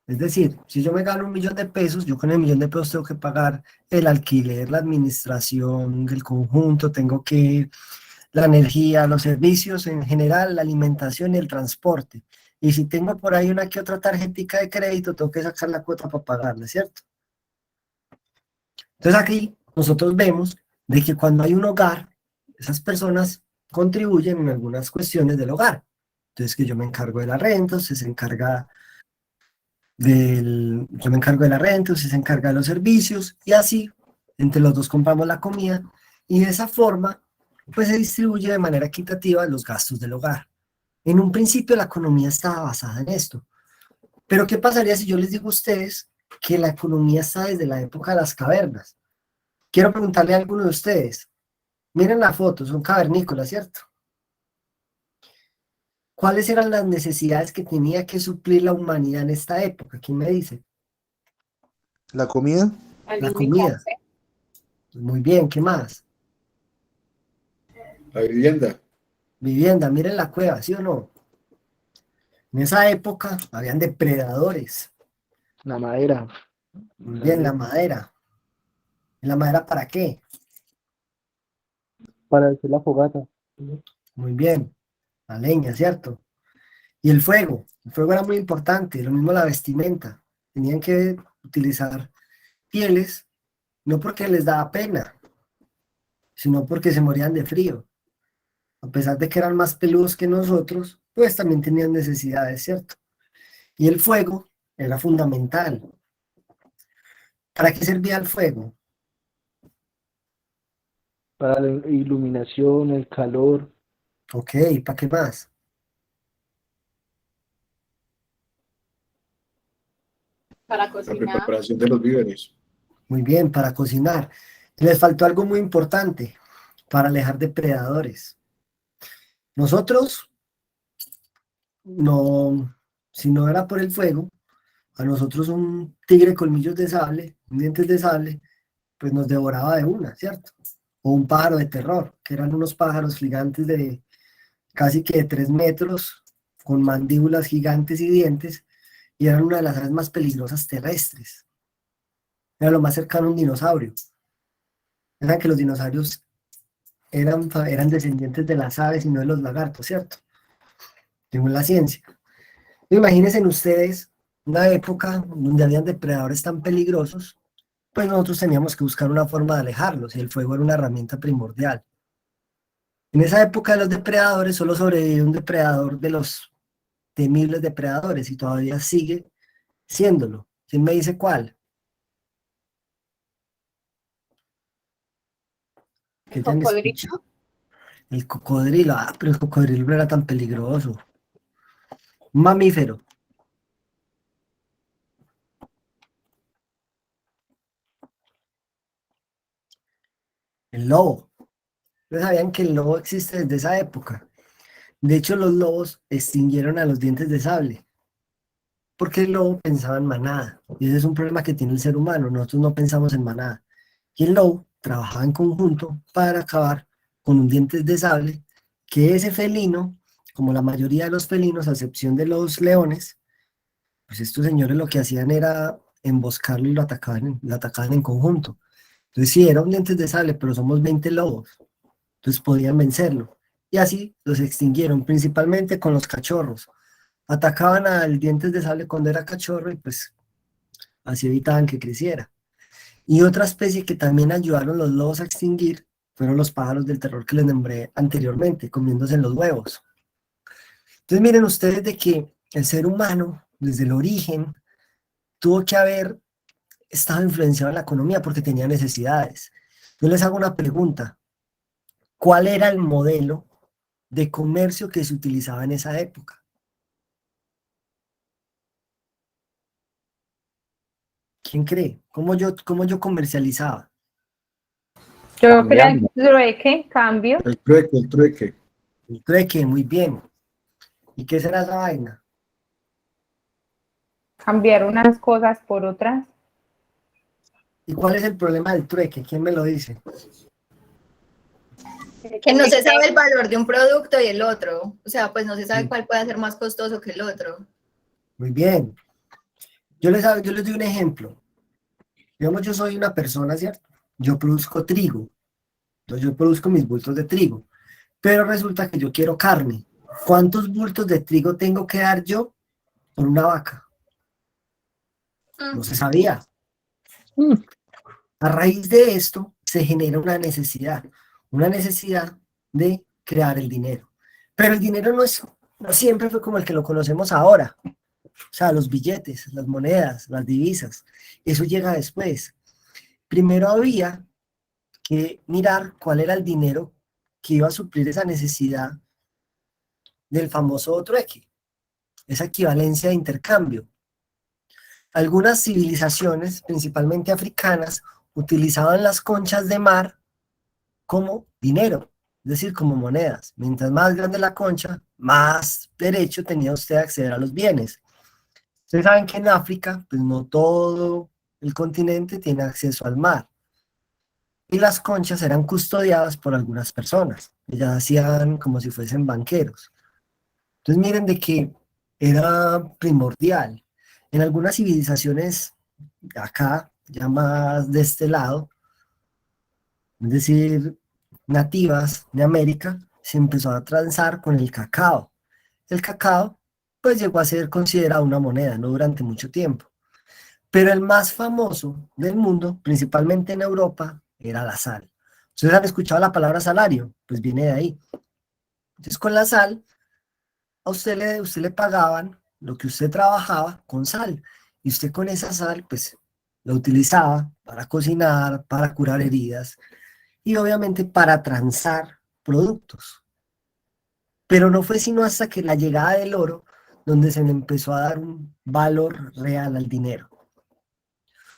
S1: Es decir, si yo me gano 1.000.000 de pesos, yo con el 1.000.000 de pesos tengo que pagar el alquiler, la administración, el conjunto, tengo que la energía, los servicios en general, la alimentación y el transporte. Y si tengo por ahí una que otra tarjetica de crédito, tengo que sacar la cuota para pagarla, ¿cierto? Entonces aquí nosotros vemos de que cuando hay un hogar, esas personas contribuyen en algunas cuestiones del hogar. Entonces que yo me encargo de la renta, usted se encarga yo me encargo de la renta, usted se encarga de los servicios, y así, entre los dos compramos la comida, y de esa forma, pues se distribuye de manera equitativa los gastos del hogar. En un principio la economía estaba basada en esto, pero ¿qué pasaría si yo les digo a ustedes que la economía está desde la época de las cavernas? Quiero preguntarle a alguno de ustedes, miren la foto, son cavernícolas, ¿cierto? ¿Cuáles eran las necesidades que tenía que suplir la humanidad en esta época? ¿Quién me dice?
S6: La comida,
S1: La comida. Muy bien, ¿qué más?
S10: La vivienda.
S1: Vivienda, miren la cueva, ¿sí o no? En esa época habían depredadores.
S19: La madera.
S1: Muy bien, la madera. ¿Y la madera para qué?
S19: Para hacer la fogata.
S1: Muy bien, la leña, ¿cierto? Y el fuego era muy importante, lo mismo la vestimenta. Tenían que utilizar pieles, no porque les daba pena, sino porque se morían de frío. A pesar de que eran más peludos que nosotros, pues también tenían necesidades, ¿cierto? Y el fuego era fundamental. ¿Para qué servía el fuego?
S19: Para la iluminación, el calor.
S1: Ok, ¿para qué más?
S7: Para
S10: La
S7: cocinar.
S10: preparación de los víveres.
S1: Muy bien, para cocinar. Les faltó algo muy importante, para alejar depredadores. Nosotros, no, si no era por el fuego, a nosotros un tigre colmillos de sable, dientes de sable, pues nos devoraba de una, ¿cierto? O un pájaro de terror, que eran unos pájaros gigantes de casi que de 3 metros, con mandíbulas gigantes y dientes, y eran una de las aves más peligrosas terrestres. Era lo más cercano a un dinosaurio. Eran que los dinosaurios eran descendientes de las aves y no de los lagartos, ¿cierto? Según la ciencia. Imagínense ustedes una época donde habían depredadores tan peligrosos, pues nosotros teníamos que buscar una forma de alejarlos y el fuego era una herramienta primordial. En esa época de los depredadores solo sobrevivió un depredador de los temibles depredadores y todavía sigue siéndolo. ¿Quién me dice cuál?
S7: ¿El cocodrilo?
S1: El cocodrilo. Ah, pero el cocodrilo no era tan peligroso. Un mamífero. El lobo. Ustedes sabían que el lobo existe desde esa época. De hecho, los lobos extinguieron a los dientes de sable, porque el lobo pensaba en manada. Y ese es un problema que tiene el ser humano. Nosotros no pensamos en manada. Y el lobo trabajaba en conjunto para acabar con un dientes de sable, que ese felino, como la mayoría de los felinos, a excepción de los leones, pues estos señores lo que hacían era emboscarlo y lo atacaban en conjunto. Entonces sí, era un dientes de sable, pero somos 20 lobos. Entonces podían vencerlo. Y así los extinguieron, principalmente con los cachorros. Atacaban al dientes de sable cuando era cachorro y pues así evitaban que creciera. Y otra especie que también ayudaron los lobos a extinguir fueron los pájaros del terror que les nombré anteriormente, comiéndose los huevos. Entonces miren ustedes de que el ser humano, desde el origen, tuvo que haber estado influenciado en la economía porque tenía necesidades. Yo les hago una pregunta. ¿Cuál era el modelo de comercio que se utilizaba en esa época? ¿Quién cree? ¿Cómo yo comercializaba?
S2: Yo creo que trueque, cambio.
S10: El trueque, el trueque.
S1: El trueque, muy bien. ¿Y qué será esa vaina?
S2: Cambiar unas cosas por otras.
S1: ¿Y cuál es el problema del trueque? ¿Quién me lo dice?
S5: Que no se sabe el valor de un producto y el otro. O sea, pues no se sabe cuál puede ser más costoso que el otro.
S1: Muy bien. Yo les doy un ejemplo. Digamos, yo soy una persona, ¿cierto? Yo produzco trigo. Entonces yo produzco mis bultos de trigo. Pero resulta que yo quiero carne. ¿Cuántos bultos de trigo tengo que dar yo por una vaca? No se sabía. A raíz de esto se genera una necesidad de crear el dinero. Pero el dinero no siempre fue como el que lo conocemos ahora. O sea, los billetes, las monedas, las divisas, eso llega después. Primero había que mirar cuál era el dinero que iba a suplir esa necesidad del famoso trueque, esa equivalencia de intercambio. Algunas civilizaciones, principalmente africanas, utilizaban las conchas de mar como dinero decir, como monedas. Mientras más grande la concha, más derecho tenía usted a acceder a los bienes. Ustedes saben que en África, pues no todo el continente tiene acceso al mar. Y las conchas eran custodiadas por algunas personas. Ellas hacían como si fuesen banqueros. Entonces miren de que era primordial. En algunas civilizaciones acá, ya más de este lado, es decir, nativas de América, se empezó a transar con el cacao. El cacao, pues llegó a ser considerado una moneda, no durante mucho tiempo. Pero el más famoso del mundo, principalmente en Europa, era la sal. ¿Ustedes han escuchado la palabra salario? Pues viene de ahí. Entonces, con la sal, a usted le pagaban lo que usted trabajaba con sal. Y usted con esa sal, pues, la utilizaba para cocinar, para curar heridas y obviamente para transar productos. Pero no fue sino hasta que la llegada del oro donde se le empezó a dar un valor real al dinero.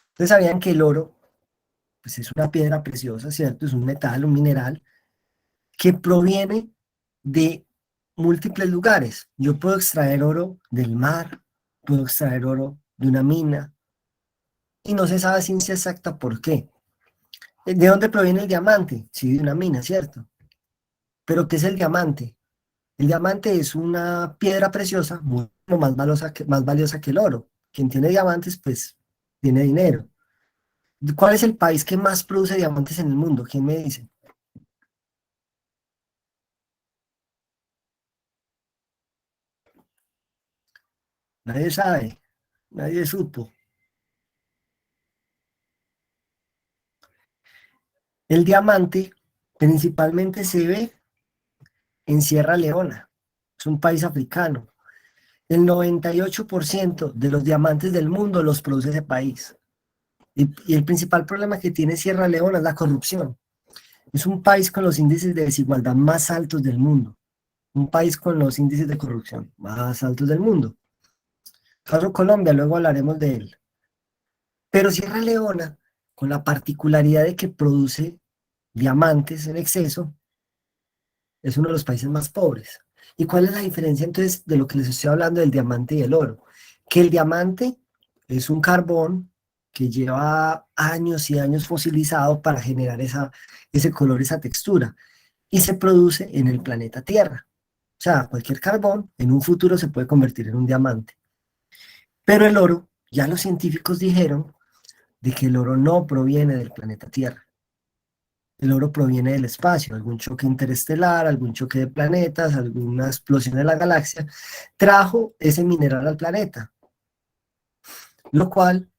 S1: Ustedes sabían que el oro, pues es una piedra preciosa, ¿cierto? Es un metal, un mineral, que proviene de múltiples lugares. Yo puedo extraer oro del mar, puedo extraer oro de una mina, y no se sabe a ciencia exacta por qué. ¿De dónde proviene el diamante? Sí, de una mina, ¿cierto? ¿Pero qué es el diamante? El diamante es una piedra preciosa, mucho más valiosa que el oro. Quien tiene diamantes, pues, tiene dinero. ¿Cuál es el país que más produce diamantes en el mundo? ¿Quién me dice? Nadie sabe, nadie supo. El diamante principalmente se ve en Sierra Leona, es un país africano. El 98% de los diamantes del mundo los produce ese país. Y el principal problema que tiene Sierra Leona es la corrupción. Es un país con los índices de desigualdad más altos del mundo. Un país con los índices de corrupción más altos del mundo. Caso Colombia, luego hablaremos de él. Pero Sierra Leona, con la particularidad de que produce diamantes en exceso, es uno de los países más pobres. ¿Y cuál es la diferencia entonces de lo que les estoy hablando del diamante y el oro? Que el diamante es un carbón que lleva años y años fosilizado para generar ese color, esa textura, y se produce en el planeta Tierra. O sea, cualquier carbón en un futuro se puede convertir en un diamante. Pero el oro, ya los científicos dijeron de que el oro no proviene del planeta Tierra. El oro proviene del espacio, algún choque interestelar, algún choque de planetas, alguna explosión de la galaxia, trajo ese mineral al planeta, lo cual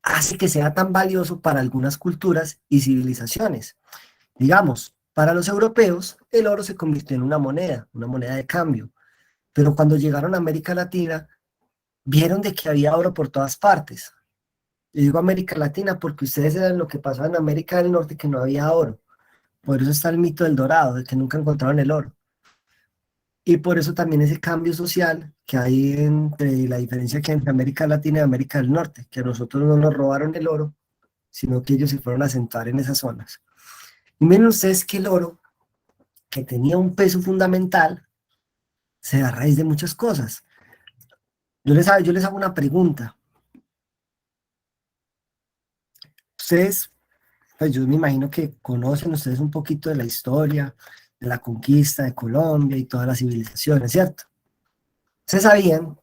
S1: hace que sea tan valioso para algunas culturas y civilizaciones. Digamos, para los europeos, el oro se convirtió en una moneda de cambio, pero cuando llegaron a América Latina, vieron de que había oro por todas partes. Y digo América Latina porque ustedes saben lo que pasó en América del Norte, que no había oro. Por eso está el mito del dorado, de que nunca encontraron el oro. Y por eso también ese cambio social que hay entre la diferencia que hay entre América Latina y América del Norte, que a nosotros no nos robaron el oro, sino que ellos se fueron a sentar en esas zonas. Y miren ustedes que el oro, que tenía un peso fundamental, se da a raíz de muchas cosas. Yo les hago una pregunta. Ustedes, pues yo me imagino que conocen ustedes un poquito de la historia, de la conquista de Colombia y todas las civilizaciones, ¿cierto? ¿Ustedes sabían,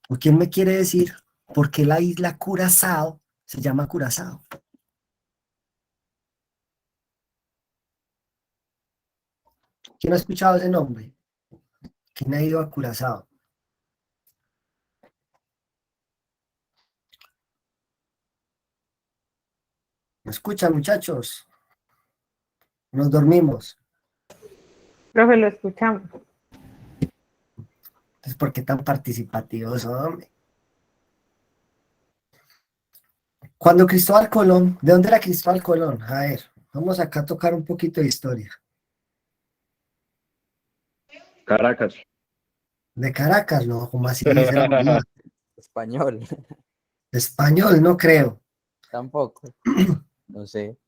S1: o quién me quiere decir, por qué la isla Curazao se llama Curazao? ¿Quién ha escuchado ese nombre? ¿Quién ha ido a Curazao? ¿Me escuchan, muchachos? Nos dormimos.
S2: Profe, lo escuchamos.
S1: Entonces, ¿por qué tan participativos, hombre? Cuando Cristóbal Colón, ¿de dónde era Cristóbal Colón? A ver, vamos acá a tocar un poquito de historia.
S4: Caracas.
S1: De Caracas, no, como así dice la mamá.
S18: Español.
S1: Español, no creo.
S18: Tampoco. No sé.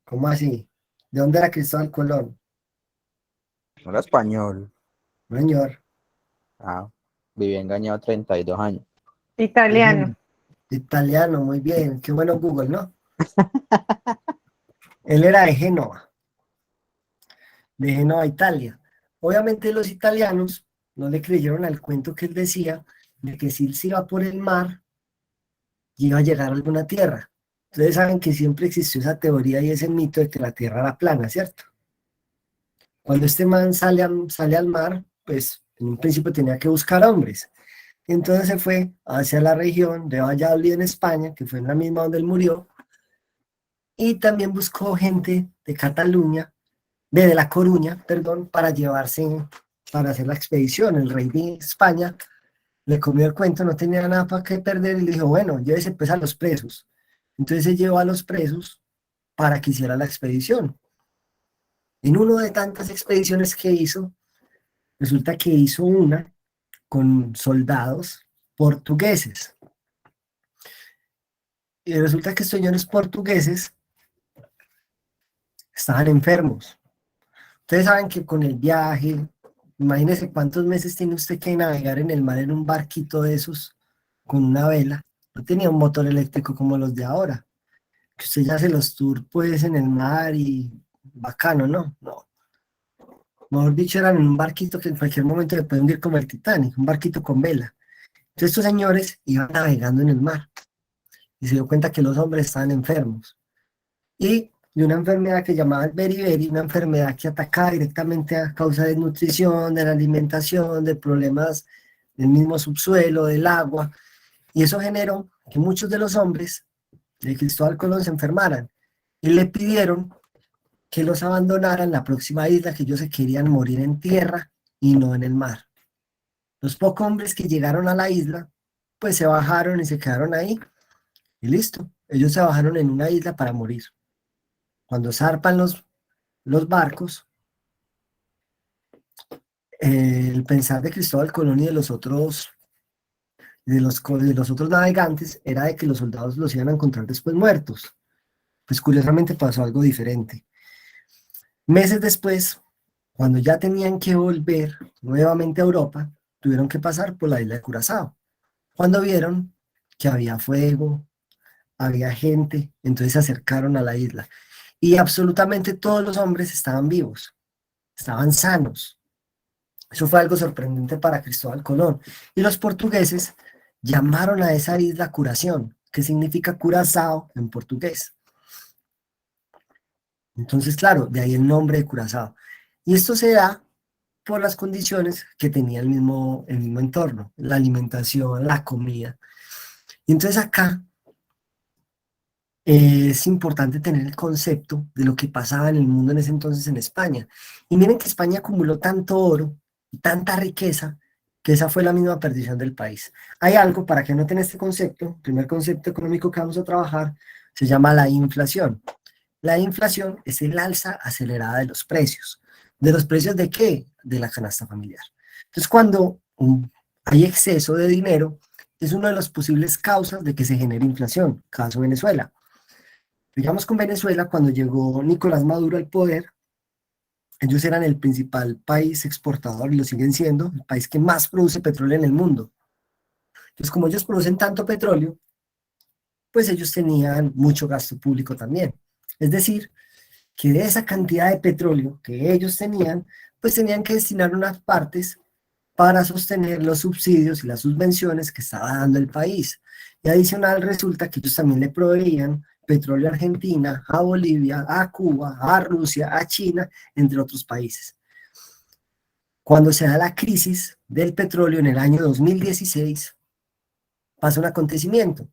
S1: ¿Cómo así? ¿De dónde era Cristóbal Colón?
S18: No era español.
S1: No, señor.
S18: Ah, viví engañado 32 años.
S2: Italiano.
S1: Italiano, muy bien. Qué bueno Google, ¿no? Él era de Génova, Italia. Obviamente los italianos no le creyeron al cuento que él decía de que si él se iba por el mar, iba a llegar a alguna tierra. Ustedes saben que siempre existió esa teoría y ese mito de que la tierra era plana, ¿cierto? Cuando este man sale al mar, pues en un principio tenía que buscar hombres. Entonces se fue hacia la región de Valladolid en España, que fue en la misma donde él murió, y también buscó gente de Cataluña, de La Coruña, perdón, para llevarse, para hacer la expedición. El rey de España le comió el cuento, no tenía nada para qué perder y le dijo, bueno, llévese pues a los presos. Entonces se llevó a los presos para que hiciera la expedición. En una de tantas expediciones que hizo, resulta que hizo una con soldados portugueses. Y resulta que estos señores portugueses estaban enfermos. Ustedes saben que con el viaje, imagínense cuántos meses tiene usted que navegar en el mar en un barquito de esos con una vela. No tenía un motor eléctrico como los de ahora, que usted ya hace los tours pues en el mar y bacano, ¿no? No. Mejor dicho, eran en un barquito que en cualquier momento le pueden hundir como el Titanic, un barquito con vela. Entonces estos señores iban navegando en el mar y se dio cuenta que los hombres estaban enfermos. Y de una enfermedad que llamaban beriberi, una enfermedad que atacaba directamente a causa de nutrición, de la alimentación, de problemas del mismo subsuelo, del agua, y eso generó que muchos de los hombres de Cristóbal Colón se enfermaran, y le pidieron que los abandonaran en la próxima isla, que ellos se querían morir en tierra y no en el mar. Los pocos hombres que llegaron a la isla, pues se bajaron y se quedaron ahí, y listo, ellos se bajaron en una isla para morir. Cuando zarpan los barcos, el pensar de Cristóbal Colón y de los otros navegantes era de que los soldados los iban a encontrar después muertos. Pues curiosamente pasó algo diferente. Meses después, cuando ya tenían que volver nuevamente a Europa, tuvieron que pasar por la isla de Curazao. Cuando vieron que había fuego, había gente, entonces se acercaron a la isla. Y absolutamente todos los hombres estaban vivos, estaban sanos. Eso fue algo sorprendente para Cristóbal Colón. Y los portugueses llamaron a esa isla Curación, que significa Curazao en portugués. Entonces, claro, de ahí el nombre de Curazao. Y esto se da por las condiciones que tenía el mismo entorno, la alimentación, la comida. Y entonces acá es importante tener el concepto de lo que pasaba en el mundo en ese entonces en España. Y miren que España acumuló tanto oro y tanta riqueza que esa fue la misma perdición del país. Hay algo, para que noten este concepto, el primer concepto económico que vamos a trabajar se llama la inflación. La inflación es el alza acelerada de los precios. ¿De los precios de qué? De la canasta familiar. Entonces, cuando hay exceso de dinero, es una de las posibles causas de que se genere inflación. Caso Venezuela. Digamos con Venezuela, cuando llegó Nicolás Maduro al poder, ellos eran el principal país exportador y lo siguen siendo, el país que más produce petróleo en el mundo. Entonces, como ellos producen tanto petróleo, pues ellos tenían mucho gasto público también. Es decir, que de esa cantidad de petróleo que ellos tenían, pues tenían que destinar unas partes para sostener los subsidios y las subvenciones que estaba dando el país. Y adicional resulta que ellos también le proveían petróleo a Argentina, a Bolivia, a Cuba, a Rusia, a China, entre otros países. Cuando se da la crisis del petróleo en el año 2016, pasa un acontecimiento,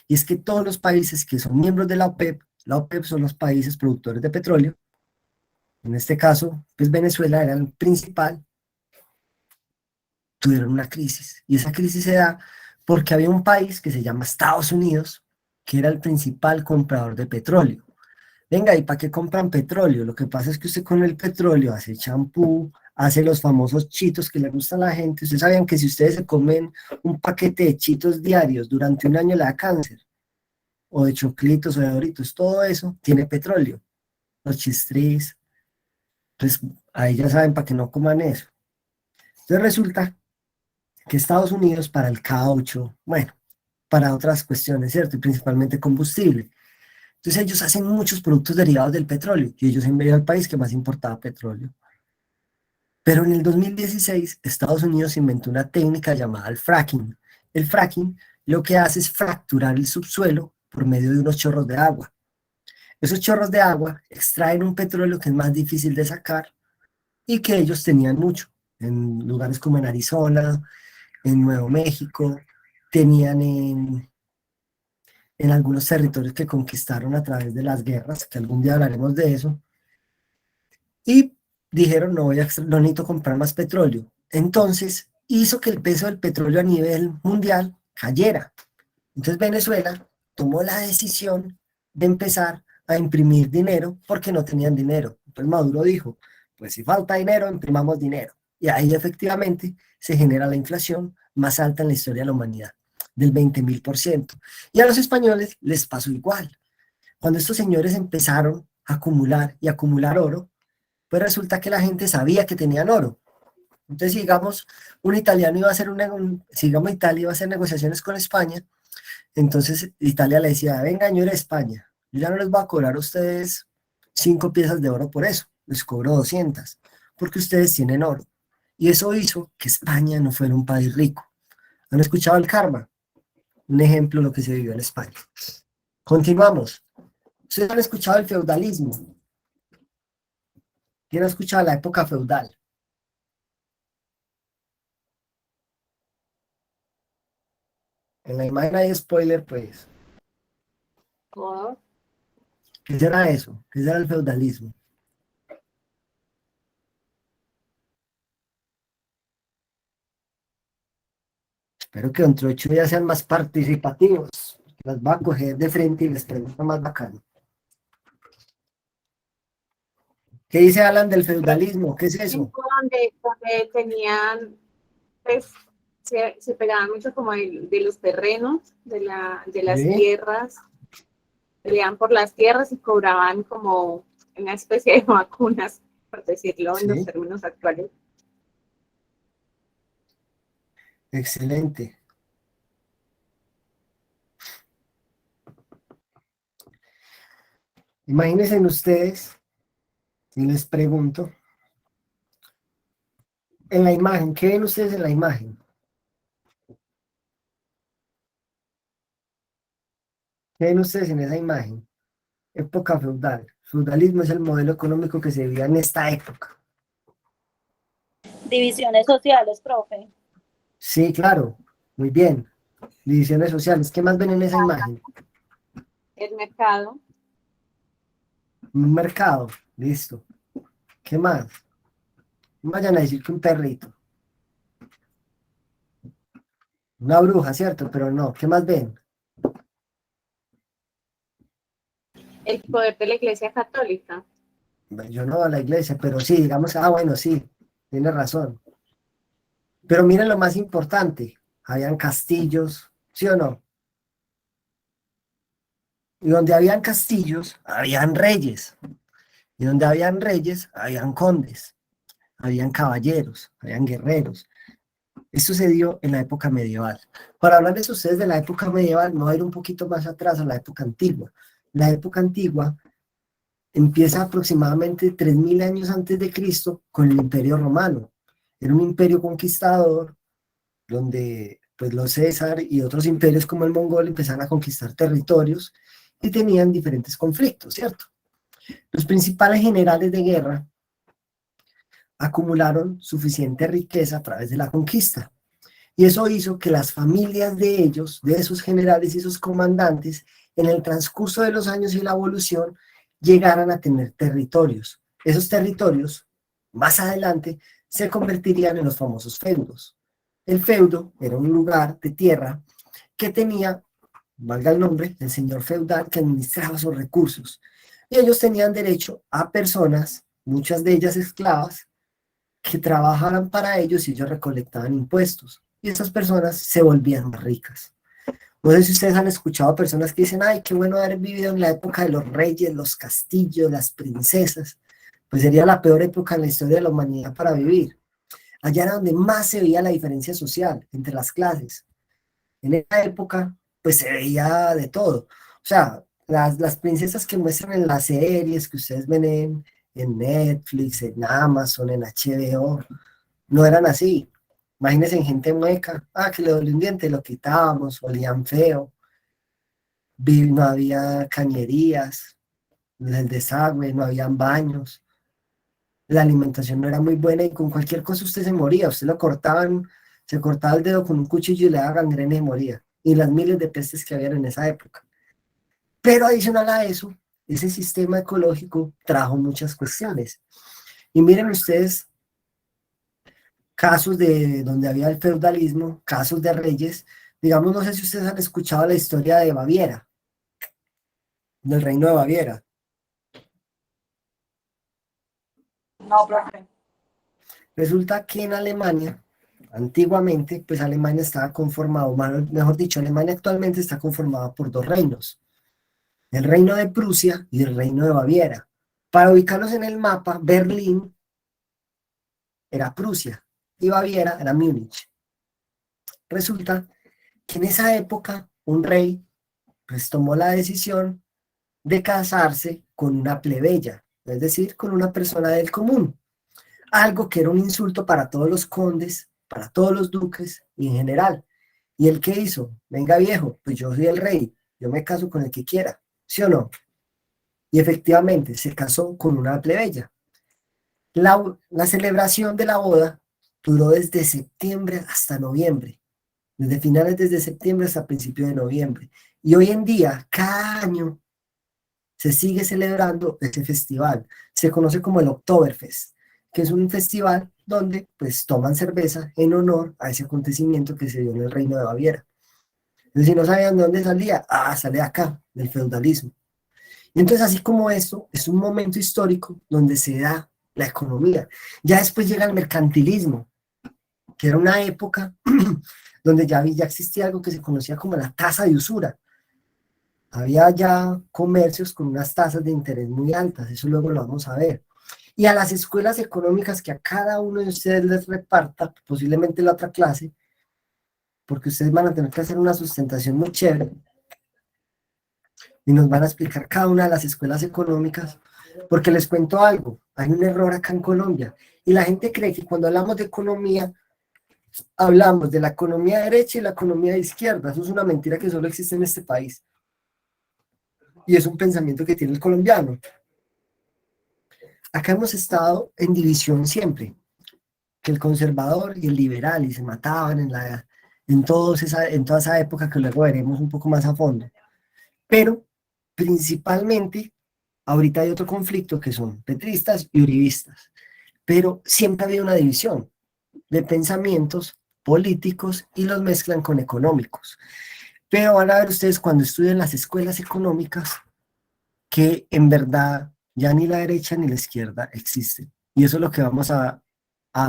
S1: y es que todos los países que son miembros de la OPEP son los países productores de petróleo, en este caso, pues Venezuela era el principal, tuvieron una crisis, y esa crisis se da porque había un país que se llama Estados Unidos, que era el principal comprador de petróleo. Venga, ¿y para qué compran petróleo? Lo que pasa es que usted con el petróleo hace champú, hace los famosos chitos que le gustan a la gente. Ustedes sabían que si ustedes se comen un paquete de chitos diarios durante un año le da cáncer, o de choclitos o de doritos, todo eso tiene petróleo. los chistris, pues ahí ya saben para que no coman eso. Entonces resulta que Estados Unidos para el caucho, bueno, para otras cuestiones, ¿cierto? Y principalmente combustible. Entonces ellos hacen muchos productos derivados del petróleo y ellos han el país que más importaba petróleo. Pero en el 2016 Estados Unidos inventó una técnica llamada el fracking. El fracking lo que hace es fracturar el subsuelo por medio de unos chorros de agua. Esos chorros de agua extraen un petróleo que es más difícil de sacar y que ellos tenían mucho. En lugares como en Arizona, en Nuevo México, tenían en algunos territorios que conquistaron a través de las guerras, que algún día hablaremos de eso, y dijeron, no necesito comprar más petróleo. Entonces, hizo que el peso del petróleo a nivel mundial cayera. Entonces, Venezuela tomó la decisión de empezar a imprimir dinero porque no tenían dinero. Entonces, Maduro dijo, pues si falta dinero, imprimamos dinero. Y ahí efectivamente se genera la inflación más alta en la historia de la humanidad, del 20.000%. Y a los españoles les pasó igual. Cuando estos señores empezaron a acumular y acumular oro, pues resulta que la gente sabía que tenían oro. Entonces, digamos, un italiano iba a hacer digamos, Italia iba a hacer negociaciones con España, entonces Italia le decía, venga, yo era España, yo ya no les voy a cobrar a ustedes 5 piezas de oro por eso, les cobro 200, porque ustedes tienen oro. Y eso hizo que España no fuera un país rico. ¿Han escuchado el karma? Un ejemplo de lo que se vivió en España. Continuamos. ¿Ustedes han escuchado el feudalismo? ¿Quién ha escuchado la época feudal? En la imagen hay spoiler, pues. ¿Qué será eso? ¿Qué será el feudalismo? Espero que dentro de 8 días sean más participativos. Las va a coger de frente y les pregunto más bacano. ¿Qué dice Alan del feudalismo? ¿Qué es eso?
S7: Donde tenían, pues, se pegaban mucho como de los terrenos, de las
S1: ¿Sí?
S7: tierras, peleaban por las tierras y cobraban como una especie de vacunas, por decirlo en los
S1: Sí.
S7: términos actuales.
S1: Excelente. Imagínense ustedes, y les pregunto, en la imagen, ¿qué ven ustedes en la imagen? ¿Qué ven ustedes en esa imagen? Época feudal. Feudalismo es el modelo económico que se vivía en esta época.
S16: Divisiones sociales, profe.
S1: Sí, claro, muy bien. Divisiones sociales. ¿Qué más ven en esa imagen?
S7: El mercado.
S1: Un mercado, listo. ¿Qué más? No vayan a decir que un perrito. Una bruja, ¿cierto? Pero no. ¿Qué más ven?
S7: El poder de la Iglesia Católica.
S1: Yo no a la iglesia, pero sí, digamos, bueno, sí, tiene razón. Pero miren lo más importante, habían castillos, ¿sí o no? Y donde habían castillos, habían reyes. Y donde habían reyes, habían condes, habían caballeros, habían guerreros. Esto se dio en la época medieval. Para hablarles a ustedes de la época medieval, me voy a ir un poquito más atrás a la época antigua. La época antigua empieza aproximadamente 3.000 años antes de Cristo con el Imperio Romano. Era un imperio conquistador donde pues los César y otros imperios como el mongol empezaron a conquistar territorios y tenían diferentes conflictos, ¿cierto? Los principales generales de guerra acumularon suficiente riqueza a través de la conquista. Y eso hizo que las familias de ellos, de esos generales y esos comandantes, en el transcurso de los años y la evolución, llegaran a tener territorios. Esos territorios, más adelante, se convertirían en los famosos feudos. El feudo era un lugar de tierra que tenía, valga el nombre, el señor feudal que administraba sus recursos. Y ellos tenían derecho a personas, muchas de ellas esclavas, que trabajaran para ellos y ellos recolectaban impuestos. Y esas personas se volvían más ricas. No sé si ustedes han escuchado personas que dicen, ay, qué bueno haber vivido en la época de los reyes, los castillos, las princesas. Pues sería la peor época en la historia de la humanidad para vivir. Allá era donde más se veía la diferencia social entre las clases. En esa época, pues se veía de todo. O sea, las princesas que muestran en las series que ustedes ven en Netflix, en Amazon, en HBO, no eran así. Imagínense en gente mueca, que le dolió un diente, lo quitábamos, olían feo, no había cañerías, el desagüe, no habían baños, la alimentación no era muy buena y con cualquier cosa usted se moría, usted lo cortaban, se cortaba el dedo con un cuchillo y le daba gangrena y moría, y las miles de pestes que habían en esa época. Pero adicional a eso, ese sistema ecológico trajo muchas cuestiones. Y miren ustedes, casos de donde había el feudalismo, casos de reyes, digamos, no sé si ustedes han escuchado la historia de Baviera, del reino de Baviera.
S16: No, profe.
S1: Resulta que en Alemania, antiguamente, pues Alemania estaba conformado, mejor dicho, Alemania actualmente está conformada por dos reinos, el reino de Prusia y el reino de Baviera. Para ubicarlos en el mapa, Berlín era Prusia y Baviera era Múnich. Resulta que en esa época un rey pues tomó la decisión de casarse con una plebeya, es decir, con una persona del común, algo que era un insulto para todos los condes, para todos los duques y en general. ¿Y él qué hizo? Venga viejo, pues yo soy el rey, yo me caso con el que quiera, ¿sí o no? Y efectivamente se casó con una plebeya. La celebración de la boda duró desde septiembre hasta noviembre, desde finales desde septiembre hasta principios de noviembre. Y hoy en día, cada año, se sigue celebrando ese festival. Se conoce como el Oktoberfest, que es un festival donde pues toman cerveza en honor a ese acontecimiento que se dio en el reino de Baviera. Entonces, si no sabían de dónde salía, sale acá, del feudalismo. Y entonces, así como esto, es un momento histórico donde se da la economía. Ya después llega el mercantilismo, que era una época donde ya existía algo que se conocía como la tasa de usura. Había ya comercios con unas tasas de interés muy altas, eso luego lo vamos a ver. Y a las escuelas económicas que a cada uno de ustedes les reparta, posiblemente la otra clase, porque ustedes van a tener que hacer una sustentación muy chévere, y nos van a explicar cada una de las escuelas económicas, porque les cuento algo, hay un error acá en Colombia, y la gente cree que cuando hablamos de economía, hablamos de la economía derecha y la economía de izquierda. Eso es una mentira que solo existe en este país. Y es un pensamiento que tiene el colombiano. Acá hemos estado en división siempre, que el conservador y el liberal, y se mataban en toda esa época que luego veremos un poco más a fondo. Pero principalmente, ahorita hay otro conflicto que son petristas y uribistas, pero siempre había una división de pensamientos políticos y los mezclan con económicos. Pero van a ver ustedes cuando estudian las escuelas económicas que en verdad ya ni la derecha ni la izquierda existen. Y eso es lo que vamos a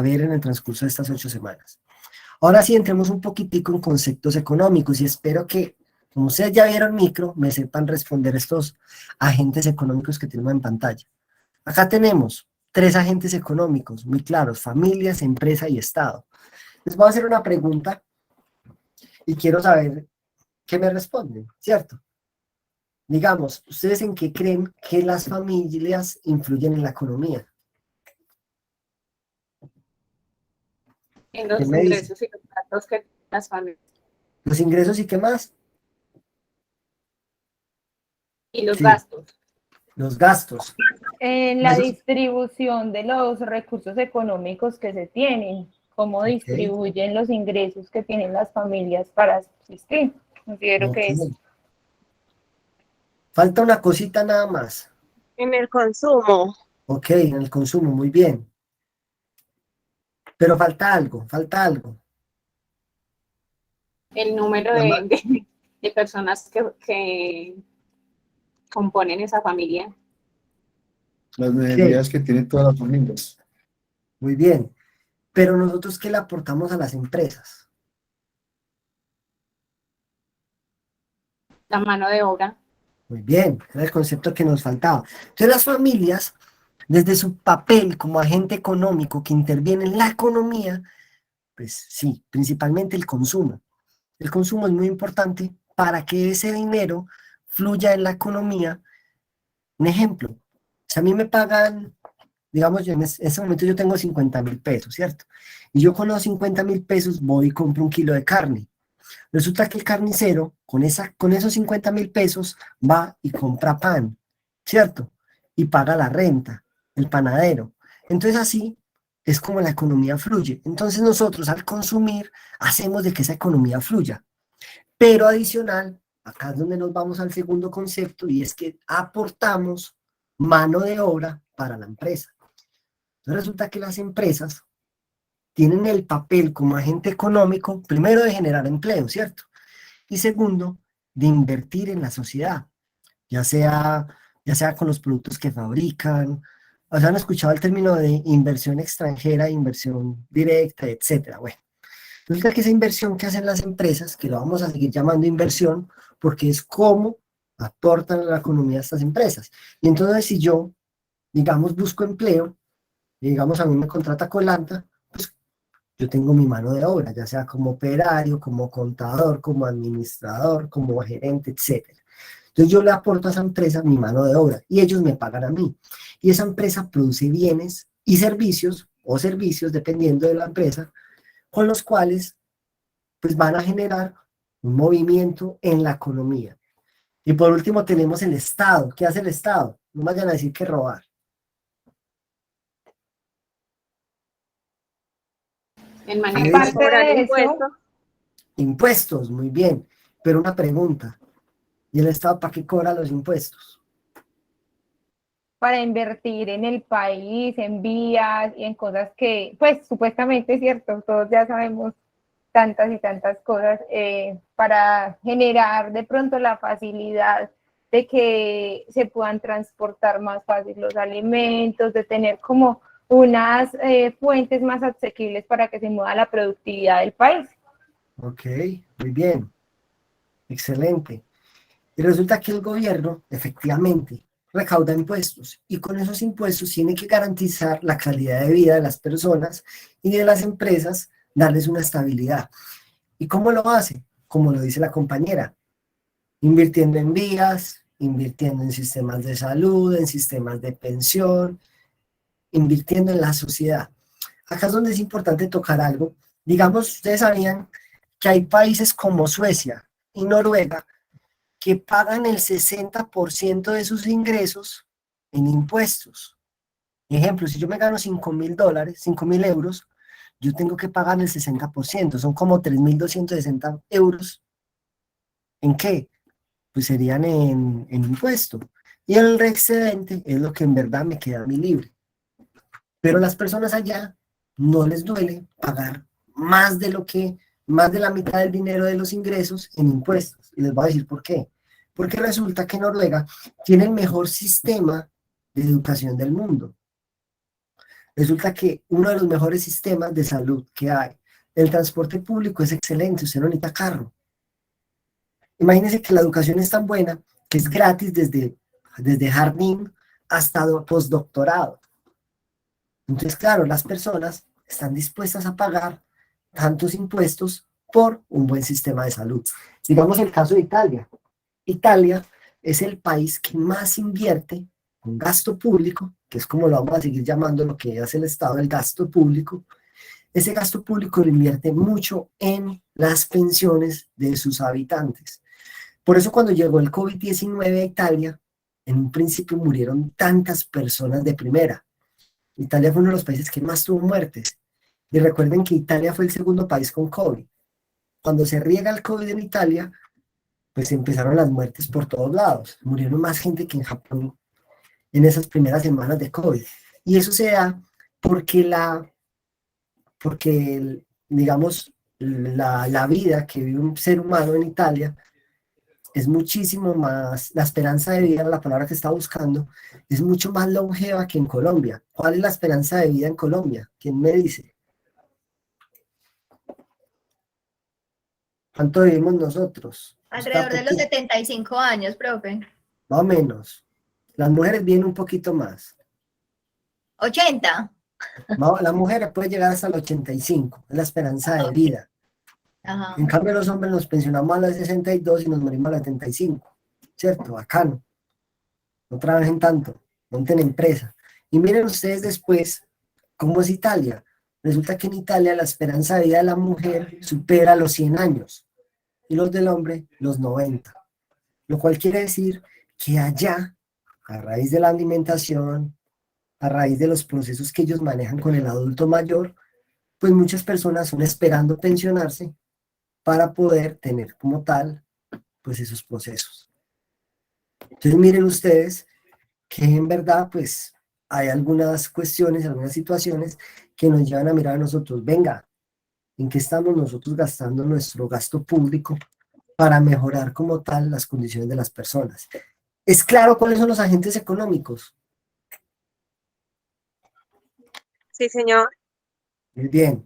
S1: ver en el transcurso de estas 8 semanas. Ahora sí, entremos un poquitico en conceptos económicos y espero que, como ustedes ya vieron micro, me sepan responder estos agentes económicos que tenemos en pantalla. Acá tenemos 3 agentes económicos muy claros: familias, empresa y Estado. Les voy a hacer una pregunta y quiero saber qué me responden, ¿cierto? Digamos, ¿ustedes en qué creen que las familias influyen en la economía?
S7: En
S1: ¿Qué
S7: los
S1: me dicen?
S7: ingresos y los gastos que tienen las familias.
S1: ¿Los ingresos y qué más?
S7: Y los
S1: Sí,
S7: gastos.
S1: los gastos.
S2: En la
S1: Esos-
S2: distribución de los recursos económicos que se tienen, cómo distribuyen los ingresos que tienen las familias para subsistir. Considero que es.
S1: Ok. Falta una cosita nada más.
S3: En el consumo.
S1: Ok, en el consumo, muy bien. Pero falta algo, falta algo.
S7: El número
S1: La ma-
S7: de personas que componen esa familia.
S10: Las
S1: Ok,
S10: necesidades que tienen todas las familias.
S1: muy bien. Pero nosotros, ¿qué le aportamos a las empresas?
S7: La mano de obra.
S1: Muy bien, era el concepto que nos faltaba. Entonces las familias, desde su papel como agente económico que interviene en la economía, pues sí, principalmente el consumo. El consumo es muy importante para que ese dinero fluya en la economía. Un ejemplo, si a mí me pagan, digamos, yo en ese momento yo tengo 50.000 pesos, ¿cierto? Y yo con los 50.000 pesos voy y compro 1 kilo de carne. Resulta que el carnicero, con esos 50.000 pesos, va y compra pan, ¿cierto? Y paga la renta, el panadero. Entonces así es como la economía fluye. Entonces nosotros al consumir hacemos de que esa economía fluya. Pero adicional, acá es donde nos vamos al segundo concepto, y es que aportamos mano de obra para la empresa. Entonces resulta que las empresas tienen el papel como agente económico, primero de generar empleo, ¿cierto? Y segundo, de invertir en la sociedad, ya sea con los productos que fabrican. O sea, han escuchado el término de inversión extranjera, inversión directa, etcétera. Bueno, resulta que esa inversión que hacen las empresas, que lo vamos a seguir llamando inversión, porque es cómo aportan a la economía estas empresas. Y entonces si yo, digamos, busco empleo, y digamos a mí me contrata Colanta, pues yo tengo mi mano de obra, ya sea como operario, como contador, como administrador, como gerente, etcétera. Entonces yo le aporto a esa empresa mi mano de obra y ellos me pagan a mí. Y esa empresa produce bienes y servicios, o servicios, dependiendo de la empresa, con los cuales pues van a generar un movimiento en la economía. Y por último tenemos el Estado. ¿Qué hace el Estado? No vayan a decir que robar.
S7: El
S1: ¿Qué
S7: manejo
S1: dice?
S7: parte de eso.
S1: Impuestos, muy bien. Pero una pregunta. ¿Y el Estado para qué cobra los impuestos?
S2: Para invertir en el país, en vías y en cosas que, pues supuestamente es cierto, todos ya sabemos tantas y tantas cosas, para generar de pronto la facilidad de que se puedan transportar más fácil los alimentos, de tener como unas fuentes más asequibles para que se mueva la productividad del país.
S1: Ok, muy bien. Excelente. Y resulta que el gobierno, efectivamente, recauda impuestos y con esos impuestos tiene que garantizar la calidad de vida de las personas y de las empresas, darles una estabilidad. ¿Y cómo lo hace? Como lo dice la compañera, invirtiendo en vías, invirtiendo en sistemas de salud, en sistemas de pensión, invirtiendo en la sociedad. Acá es donde es importante tocar algo. Digamos, ustedes sabían que hay países como Suecia y Noruega que pagan el 60% de sus ingresos en impuestos. Ejemplo, si yo me gano $5.000, 5.000 euros, yo tengo que pagar el 60%, son como 3.260 euros. ¿En qué? Pues serían en impuesto. Y el excedente es lo que en verdad me queda a mí libre. Pero las personas allá no les duele pagar más de la mitad del dinero de los ingresos en impuestos. Y les voy a decir por qué. Porque resulta que Noruega tiene el mejor sistema de educación del mundo. Resulta que uno de los mejores sistemas de salud que hay. El transporte público es excelente, usted no necesita carro. Imagínense que la educación es tan buena que es gratis desde jardín hasta postdoctorado. Entonces, claro, las personas están dispuestas a pagar tantos impuestos por un buen sistema de salud. Digamos el caso de Italia. Italia es el país que más invierte en gasto público, que es como lo vamos a seguir llamando lo que hace el Estado, el gasto público. Ese gasto público lo invierte mucho en las pensiones de sus habitantes. Por eso cuando llegó el COVID-19 a Italia, en un principio murieron tantas personas de primera. Italia fue uno de los países que más tuvo muertes. Y recuerden que Italia fue el segundo país con COVID. Cuando se riega el COVID en Italia, pues empezaron las muertes por todos lados. Murieron más gente que en Japón en esas primeras semanas de COVID. Y eso se da porque digamos, la vida que vive un ser humano en Italia es muchísimo más, la esperanza de vida, la palabra que está buscando, es mucho más longeva que en Colombia. ¿Cuál es la esperanza de vida en Colombia? ¿Quién me dice? ¿Cuánto vivimos nosotros?
S5: Alrededor de los 75 años, profe.
S1: Más o menos. Las mujeres vienen un poquito más.
S5: 80.
S1: Las mujeres pueden llegar hasta los 85, es la esperanza de vida.
S5: Ajá.
S1: En cambio, los hombres nos pensionamos a los 62 y nos morimos a los 75. ¿Cierto? Bacano. No trabajen tanto, monten empresa. Y miren ustedes después cómo es Italia. Resulta que en Italia la esperanza de vida de la mujer supera los 100 años y los del hombre los 90. Lo cual quiere decir que allá, a raíz de la alimentación, a raíz de los procesos que ellos manejan con el adulto mayor, pues muchas personas son esperando pensionarse para poder tener como tal, pues esos procesos. Entonces miren ustedes que en verdad, pues hay algunas cuestiones, algunas situaciones que nos llevan a mirar a nosotros, venga, ¿en qué estamos nosotros gastando nuestro gasto público para mejorar como tal las condiciones de las personas? ¿Es claro cuáles son los agentes económicos?
S8: Sí, señor.
S1: Muy bien.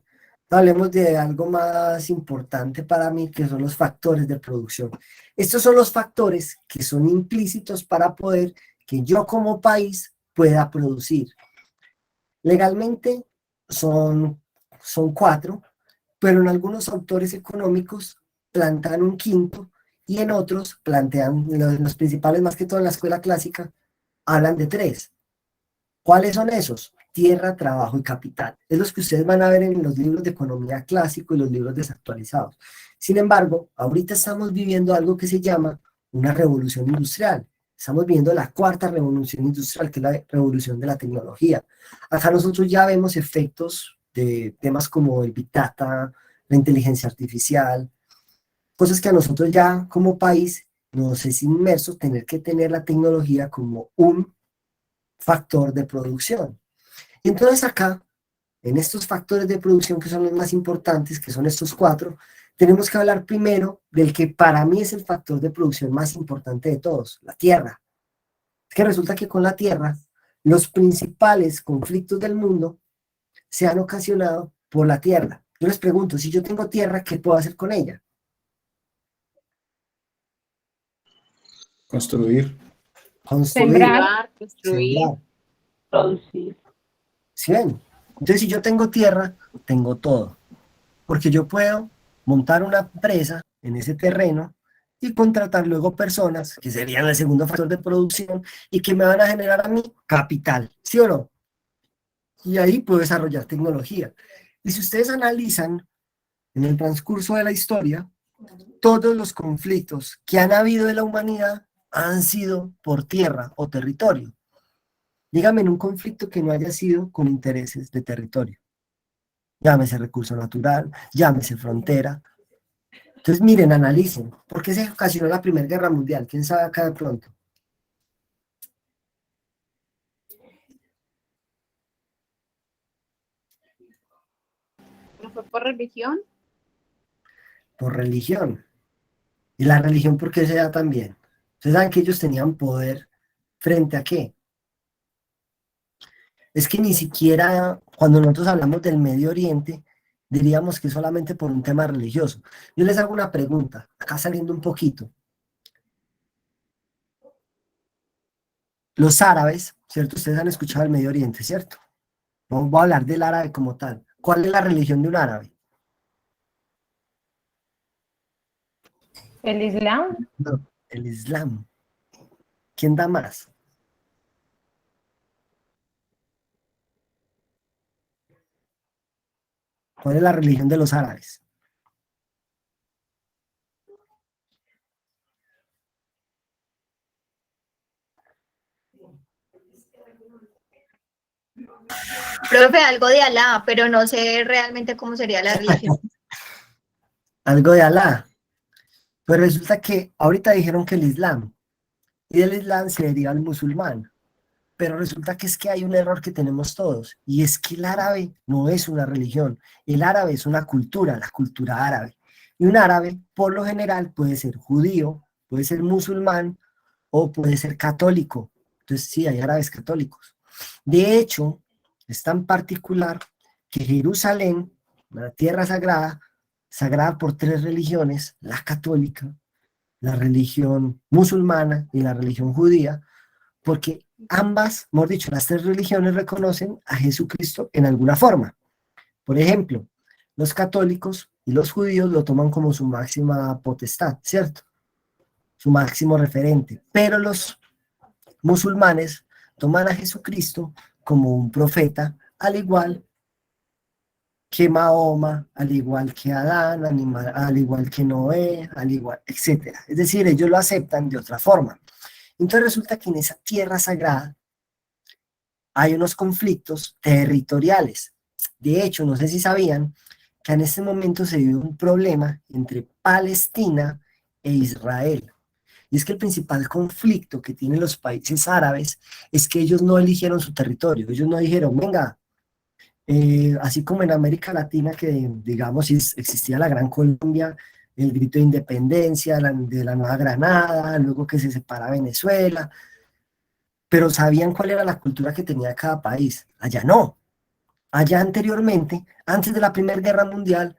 S1: Hablemos de algo más importante para mí, que son los factores de producción. Estos son los factores que son implícitos para poder que yo como país pueda producir. Legalmente son 4, pero en algunos autores económicos plantean un quinto y en otros plantean, los principales más que todo en la escuela clásica, hablan de 3. ¿Cuáles son esos? Tierra, trabajo y capital. Es los que ustedes van a ver en los libros de economía clásico y los libros desactualizados. Sin embargo, ahorita estamos viviendo algo que se llama una revolución industrial. Estamos viendo la 4ª revolución industrial, que es la revolución de la tecnología. Acá nosotros ya vemos efectos de temas como el Big Data, la inteligencia artificial, cosas que a nosotros ya como país nos es inmerso tener que tener la tecnología como un factor de producción. Y entonces acá, en estos factores de producción que son los más importantes, que son estos 4, tenemos que hablar primero del que para mí es el factor de producción más importante de todos, la tierra. Es que resulta que con la tierra, los principales conflictos del mundo se han ocasionado por la tierra. Yo les pregunto, si yo tengo tierra, ¿qué puedo hacer con ella?
S10: Construir.
S7: Sembrar, construir.
S11: Producir.
S1: ¿Sí ven? Entonces, si yo tengo tierra, tengo todo. Porque yo puedo montar una empresa en ese terreno y contratar luego personas, que serían el segundo factor de producción, y que me van a generar a mí capital, ¿sí o no? Y ahí puedo desarrollar tecnología. Y si ustedes analizan en el transcurso de la historia, todos los conflictos que han habido en la humanidad han sido por tierra o territorio. Dígame en un conflicto que no haya sido con intereses de territorio. Llámese recurso natural, llámese frontera. Entonces miren, analicen. ¿Por qué se ocasionó la Primera Guerra Mundial? ¿Quién sabe acá de pronto?
S7: ¿No fue por religión?
S1: Por religión. ¿Y la religión por qué se da también? Ustedes saben que ellos tenían poder frente a qué. Es que ni siquiera cuando nosotros hablamos del Medio Oriente, diríamos que solamente por un tema religioso. Yo les hago una pregunta, acá saliendo un poquito. Los árabes, ¿cierto? Ustedes han escuchado el Medio Oriente, ¿cierto? Vamos a hablar del árabe como tal. ¿Cuál es la religión de un árabe?
S2: ¿El Islam?
S1: No, el Islam. ¿Quién da más? ¿Cuál es la religión de los árabes?
S5: Profe, algo de Alá, pero no sé realmente cómo sería la religión.
S1: Algo de Alá. Pues resulta que ahorita dijeron que el Islam, y del Islam se deriva el musulmán. Pero resulta que es que hay un error que tenemos todos, y es que el árabe no es una religión, el árabe es una cultura, la cultura árabe. Y un árabe, por lo general, puede ser judío, puede ser musulmán, o puede ser católico. Entonces sí, hay árabes católicos. De hecho, es tan particular que Jerusalén, la tierra sagrada, sagrada por 3 religiones, la católica, la religión musulmana y la religión judía, porque ambas, mejor dicho, las tres religiones reconocen a Jesucristo en alguna forma. Por ejemplo, los católicos y los judíos lo toman como su máxima potestad, ¿cierto? Su máximo referente, pero los musulmanes toman a Jesucristo como un profeta, al igual que Mahoma, al igual que Adán, al igual que Noé, al igual, etc. Es decir, ellos lo aceptan de otra forma. Entonces resulta que en esa tierra sagrada hay unos conflictos territoriales. De hecho, no sé si sabían que en este momento se vive un problema entre Palestina e Israel. Y es que el principal conflicto que tienen los países árabes es que ellos no eligieron su territorio. Ellos no dijeron, venga, así como en América Latina, que digamos existía la Gran Colombia, el grito de independencia de la Nueva Granada, luego que se separa Venezuela, pero sabían cuál era la cultura que tenía cada país. Allá no. Allá anteriormente, antes de la Primera Guerra Mundial,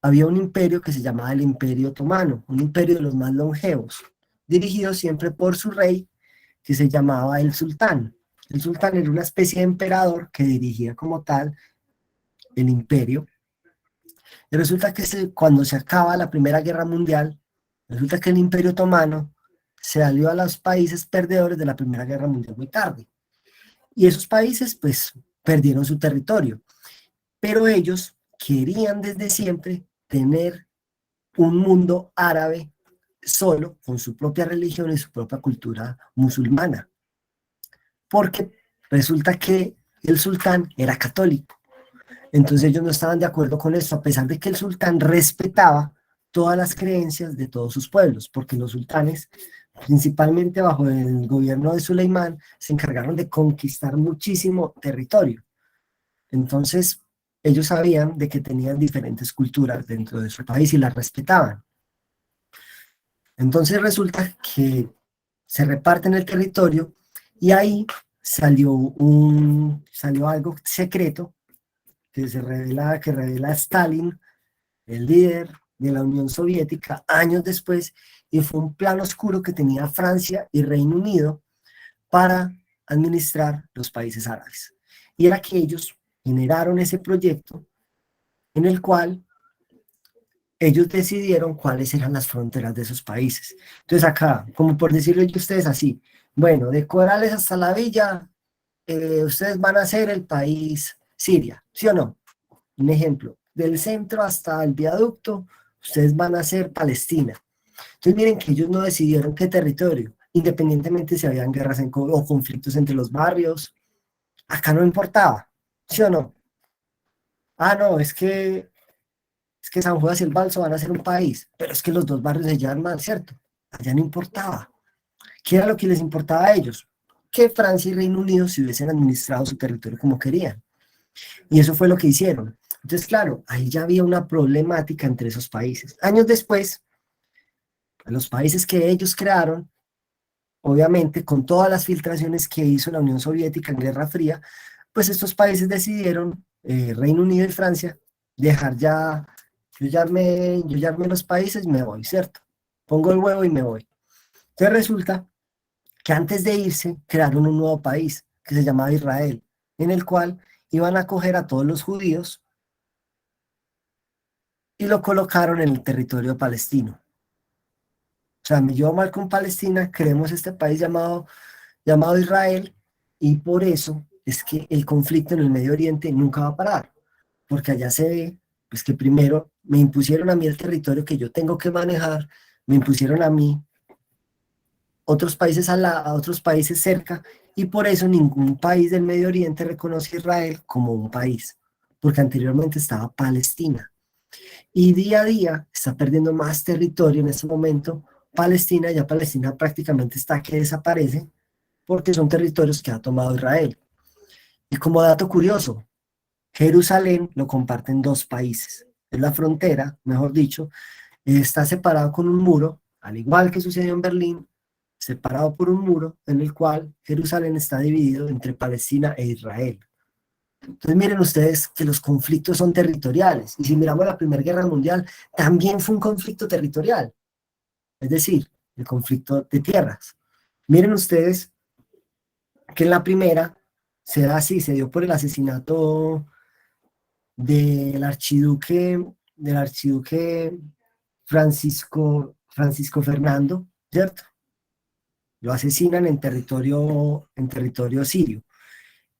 S1: había un imperio que se llamaba el Imperio Otomano, un imperio de los más longevos, dirigido siempre por su rey, que se llamaba el sultán. El sultán era una especie de emperador que dirigía como tal el imperio. Y resulta que cuando se acaba la Primera Guerra Mundial, resulta que el Imperio Otomano se alió a los países perdedores de la Primera Guerra Mundial muy tarde. Y esos países, pues, perdieron su territorio. Pero ellos querían desde siempre tener un mundo árabe solo, con su propia religión y su propia cultura musulmana. Porque resulta que el sultán era católico. Entonces ellos no estaban de acuerdo con eso, a pesar de que el sultán respetaba todas las creencias de todos sus pueblos, porque los sultanes, principalmente bajo el gobierno de Suleimán, se encargaron de conquistar muchísimo territorio. Entonces ellos sabían de que tenían diferentes culturas dentro de su país y las respetaban. Entonces resulta que se reparten el territorio y ahí salió algo secreto que revela Stalin, el líder de la Unión Soviética, años después, y fue un plan oscuro que tenía Francia y Reino Unido para administrar los países árabes. Y era que ellos generaron ese proyecto en el cual ellos decidieron cuáles eran las fronteras de esos países. Entonces acá, como por decirlo a ustedes así, bueno, de Corales hasta la Villa, ustedes van a ser el país Siria, ¿sí o no? Un ejemplo, del centro hasta el viaducto, ustedes van a ser Palestina. Entonces miren que ellos no decidieron qué territorio, independientemente si habían guerras o conflictos entre los barrios, acá no importaba, ¿sí o no? Ah, no, es que San Judas y el Balso van a ser un país, pero es que los dos barrios se llevan mal, ¿cierto? Allá no importaba. ¿Qué era lo que les importaba a ellos? Que Francia y Reino Unido se hubiesen administrado su territorio como querían. Y eso fue lo que hicieron. Entonces, claro, ahí ya había una problemática entre esos países. Años después, los países que ellos crearon, obviamente con todas las filtraciones que hizo la Unión Soviética en Guerra Fría, pues estos países decidieron, Reino Unido y Francia, dejar ya, yo ya armé los países y me voy, ¿cierto? Pongo el huevo y me voy. Entonces resulta que antes de irse crearon un nuevo país que se llamaba Israel, en el cual iban a acoger a todos los judíos y lo colocaron en el territorio palestino. O sea, me llevo mal con Palestina, creemos este país llamado Israel, y por eso es que el conflicto en el Medio Oriente nunca va a parar, porque allá se ve pues que primero me impusieron a mí el territorio que yo tengo que manejar, me impusieron a mí otros países a otros países cerca, y por eso ningún país del Medio Oriente reconoce a Israel como un país, porque anteriormente estaba Palestina. Y día a día está perdiendo más territorio en este momento Palestina, ya Palestina prácticamente está que desaparece, porque son territorios que ha tomado Israel. Y como dato curioso, Jerusalén lo comparten dos países. Es la frontera, mejor dicho, está separado con un muro, al igual que sucedió en Berlín, separado por un muro en el cual Jerusalén está dividido entre Palestina e Israel. Entonces miren ustedes que los conflictos son territoriales, y si miramos la Primera Guerra Mundial, también fue un conflicto territorial. es decir, el conflicto de tierras. Miren ustedes que en la primera se da así, se dio por el asesinato del archiduque Francisco Fernando, ¿cierto? Lo asesinan en territorio sirio.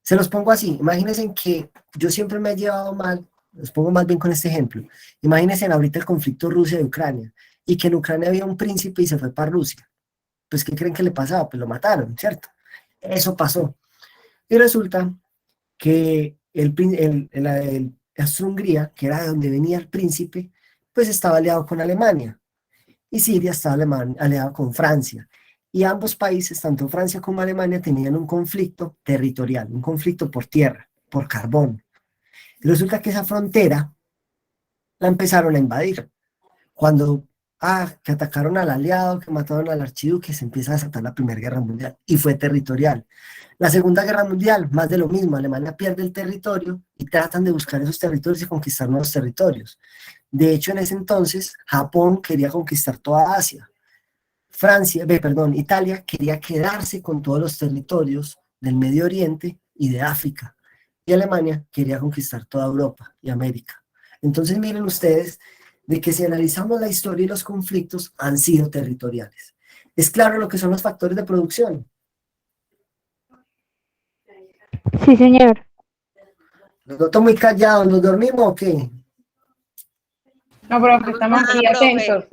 S1: Se los pongo así, imagínense que yo siempre me he llevado mal, los pongo más bien con este ejemplo. Imagínense ahorita el conflicto Rusia y Ucrania, y que en Ucrania había un príncipe y se fue para Rusia. Pues, ¿qué creen que le pasaba? Pues lo mataron, ¿cierto? Eso pasó. Y resulta que el Austria-Hungría, que era de donde venía el príncipe, pues estaba aliado con Alemania, y Siria estaba aliado con Francia. Y ambos países, tanto Francia como Alemania, tenían un conflicto territorial, un conflicto por tierra, por carbón. Y resulta que esa frontera la empezaron a invadir. Cuando que atacaron al aliado, que mataron al archiduque, se empieza a desatar la Primera Guerra Mundial, y fue territorial. La Segunda Guerra Mundial, más de lo mismo, Alemania pierde el territorio y tratan de buscar esos territorios y conquistar nuevos territorios. De hecho, en ese entonces, Japón quería conquistar toda Asia. Italia quería quedarse con todos los territorios del Medio Oriente y de África. Y Alemania quería conquistar toda Europa y América. Entonces miren ustedes de que si analizamos la historia y los conflictos han sido territoriales. ¿Es claro lo que son los factores de producción?
S11: Sí, señor.
S1: ¿Los noto muy callados? ¿Nos dormimos o qué?
S2: No, profe, estamos muy atentos.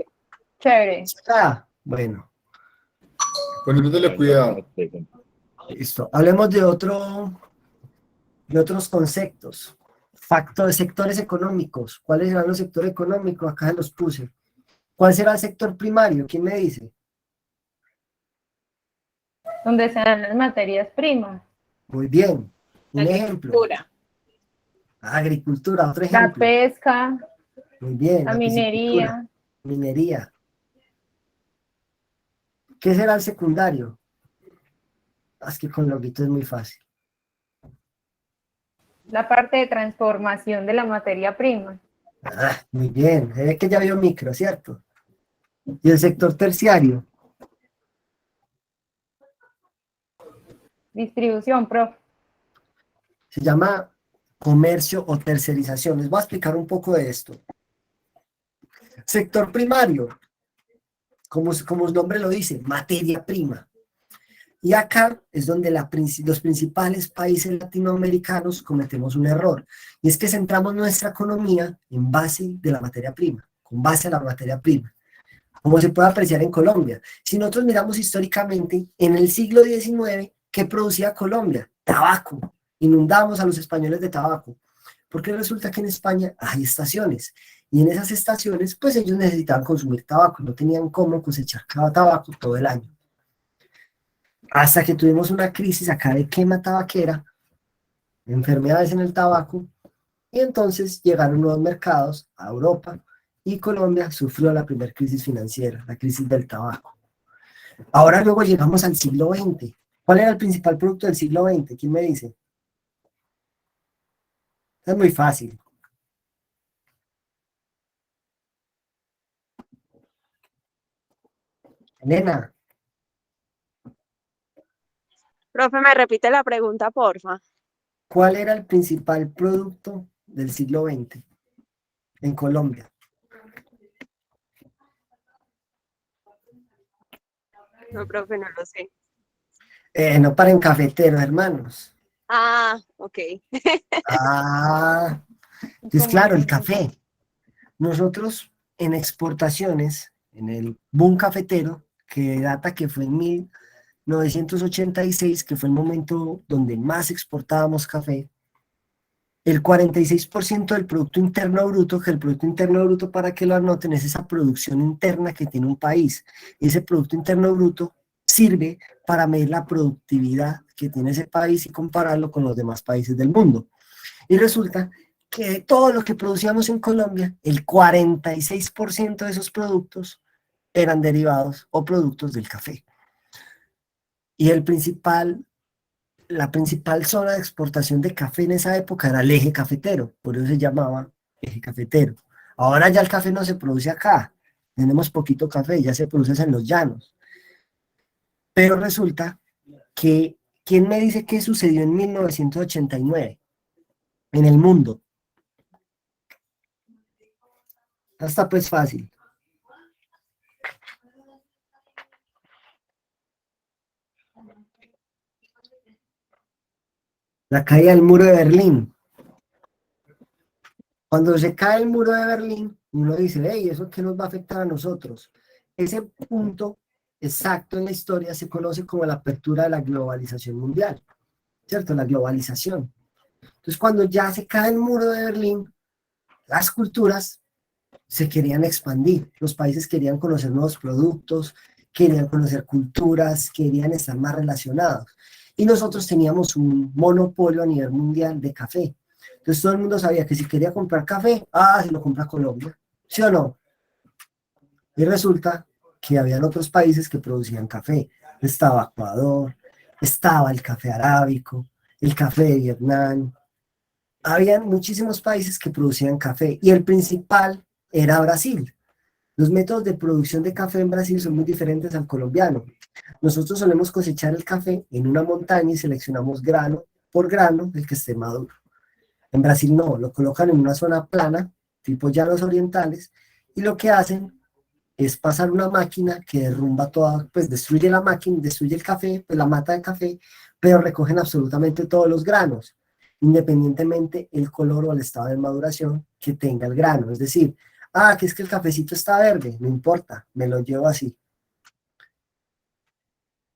S2: Chévere.
S1: Ah, bueno.
S10: Poniéndole cuidado.
S1: Listo. Hablemos de otros conceptos. Factores, sectores económicos. ¿Cuáles serán los sectores económicos? Acá se los puse. ¿Cuál será el sector primario? ¿Quién me dice?
S2: Donde se dan las materias primas.
S1: Muy bien. Un ejemplo. Agricultura, otro ejemplo.
S2: La pesca.
S1: Muy bien.
S2: La minería.
S1: Minería. ¿Qué será el secundario? Es que con loguito es muy fácil.
S2: La parte de transformación de la materia prima.
S1: Ah, muy bien. Se ve que ya vio micro, ¿cierto? Y el sector terciario.
S2: Distribución, profe.
S1: Se llama comercio o tercerización. Les voy a explicar un poco de esto. Sector primario, como su nombre lo dice, materia prima. Y acá es donde los principales países latinoamericanos cometemos un error. Y es que centramos nuestra economía en base de la materia prima, con base a la materia prima. Como se puede apreciar en Colombia. Si nosotros miramos históricamente, en el siglo XIX, ¿qué producía Colombia? Tabaco. Inundamos a los españoles de tabaco. Porque resulta que en España hay estaciones. Y en esas estaciones, pues ellos necesitaban consumir tabaco. No tenían cómo cosechar cada tabaco todo el año. Hasta que tuvimos una crisis acá de quema tabaquera, enfermedades en el tabaco, y entonces llegaron nuevos mercados a Europa, y Colombia sufrió la primera crisis financiera, la crisis del tabaco. Ahora luego llegamos al siglo XX. ¿Cuál era el principal producto del siglo XX? ¿Quién me dice? Es muy fácil. Elena.
S8: Profe, ¿me repite la pregunta, porfa?
S1: ¿Cuál era el principal producto del siglo XX en Colombia?
S8: No, profe, no lo sé.
S1: No paren cafeteros, hermanos.
S8: Ah, ok.
S1: Ah, pues claro, el café. Nosotros en exportaciones, en el boom cafetero, que data que fue en 1986, que fue el momento donde más exportábamos café, el 46% del Producto Interno Bruto, que el Producto Interno Bruto, para que lo anoten, es esa producción interna que tiene un país. Ese Producto Interno Bruto sirve para medir la productividad que tiene ese país y compararlo con los demás países del mundo. Y resulta que de todo lo que producíamos en Colombia, el 46% de esos productos eran derivados o productos del café. Y la principal zona de exportación de café en esa época era el eje cafetero, por eso se llamaba eje cafetero. Ahora ya el café no se produce acá, tenemos poquito café, ya se produce en los llanos. Pero resulta que, ¿quién me dice qué sucedió en 1989 en el mundo? Hasta pues fácil. La caída del muro de Berlín. Cuando se cae el muro de Berlín, uno dice, hey, ¿eso qué nos va a afectar a nosotros? Ese punto exacto en la historia se conoce como la apertura de la globalización mundial, ¿cierto? La globalización. Entonces, cuando ya se cae el muro de Berlín, las culturas se querían expandir, los países querían conocer nuevos productos, querían conocer culturas, querían estar más relacionados. Y nosotros teníamos un monopolio a nivel mundial de café. Entonces todo el mundo sabía que si quería comprar café, se lo compra Colombia, ¿sí o no? Y resulta que habían otros países que producían café. Estaba Ecuador, estaba el café arábico, el café de Vietnam. Habían muchísimos países que producían café y el principal era Brasil. Los métodos de producción de café en Brasil son muy diferentes al colombiano. Nosotros solemos cosechar el café en una montaña y seleccionamos grano por grano el que esté maduro. En Brasil no, lo colocan en una zona plana, tipo llanos orientales, y lo que hacen es pasar una máquina que derrumba toda, pues destruye la máquina, destruye el café, pues la mata de café, pero recogen absolutamente todos los granos, independientemente el color o el estado de maduración que tenga el grano. Es decir, que es que el cafecito está verde, no importa, me lo llevo así.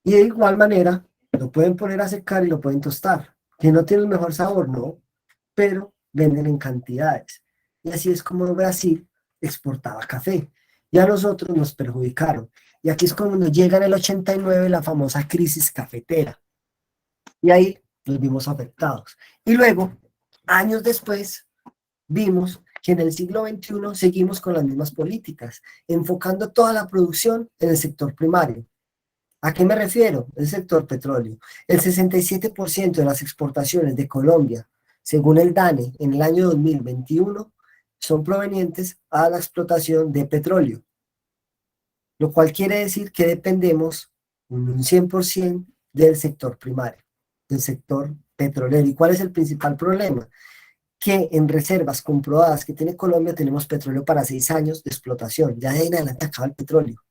S1: Y de igual manera, lo pueden poner a secar y lo pueden tostar, que no tiene el mejor sabor, no, pero venden en cantidades. Y así es como Brasil exportaba café. Y a nosotros nos perjudicaron. Y aquí es cuando llega en el 89 la famosa crisis cafetera. Y ahí nos vimos afectados. Y luego, años después, vimos que en el siglo XXI seguimos con las mismas políticas, enfocando toda la producción en el sector primario. ¿A qué me refiero? El sector petróleo. El 67% de las exportaciones de Colombia, según el DANE, en el año 2021, son provenientes a la explotación de petróleo, lo cual quiere decir que dependemos un 100% del sector primario, del sector petrolero. ¿Y cuál es el principal problema? Que en reservas comprobadas que tiene Colombia tenemos petróleo para 6 años de explotación, ya de ahí en adelante acaba el petróleo.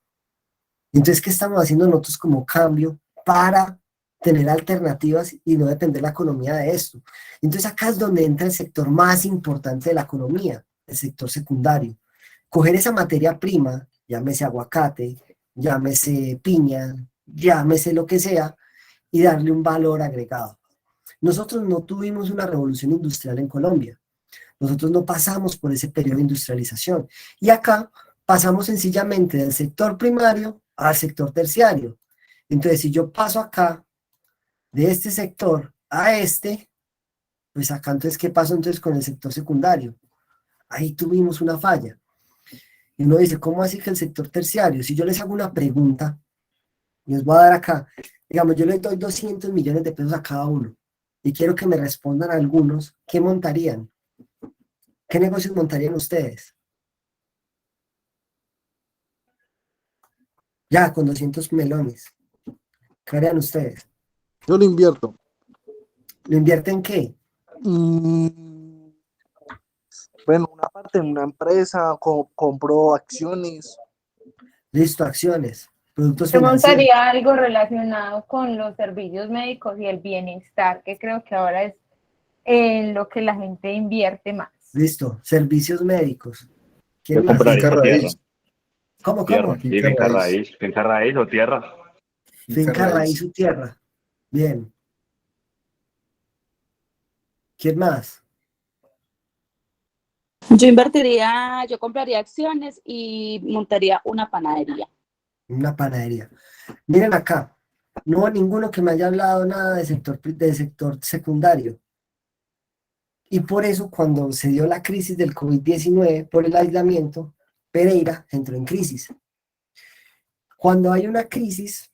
S1: Entonces, ¿qué estamos haciendo nosotros como cambio para tener alternativas y no depender la economía de esto? Entonces acá es donde entra el sector más importante de la economía, el sector secundario. Coger esa materia prima, llámese aguacate, llámese piña, llámese lo que sea, y darle un valor agregado. Nosotros no tuvimos una revolución industrial en Colombia. Nosotros no pasamos por ese periodo de industrialización. Y acá pasamos sencillamente del sector primario al sector terciario. Entonces, si yo paso acá de este sector a este, pues acá entonces, ¿qué pasó entonces con el sector secundario? Ahí tuvimos una falla. Y uno dice, ¿cómo así que el sector terciario? Si yo les hago una pregunta, les voy a dar acá, digamos, yo les doy 200 millones de pesos a cada uno, y quiero que me respondan algunos, ¿qué montarían? ¿Qué negocios montarían ustedes? Ya, con 200 melones. ¿Qué harían ustedes?
S6: Yo lo invierto.
S1: ¿Lo invierten en qué?
S6: Bueno, una parte en una empresa, compro acciones.
S1: Listo, acciones, productos
S2: Yo
S1: financieros.
S2: montaría algo relacionado con los servicios médicos y el bienestar, que creo que ahora es en lo que la gente invierte más.
S1: Listo, servicios médicos.
S4: Yo
S1: ¿Quién más?
S4: compraría tierra.
S1: ¿Cómo?
S4: Tierra, sí, finca raíz o tierra.
S1: Finca raíz o tierra. Bien. ¿Quién más?
S16: Yo compraría acciones y montaría una panadería.
S1: Una panadería. Miren acá, no hubo ninguno que me haya hablado nada de sector secundario. Y por eso, cuando se dio la crisis del COVID-19, por el aislamiento, Pereira entró en crisis. Cuando hay una crisis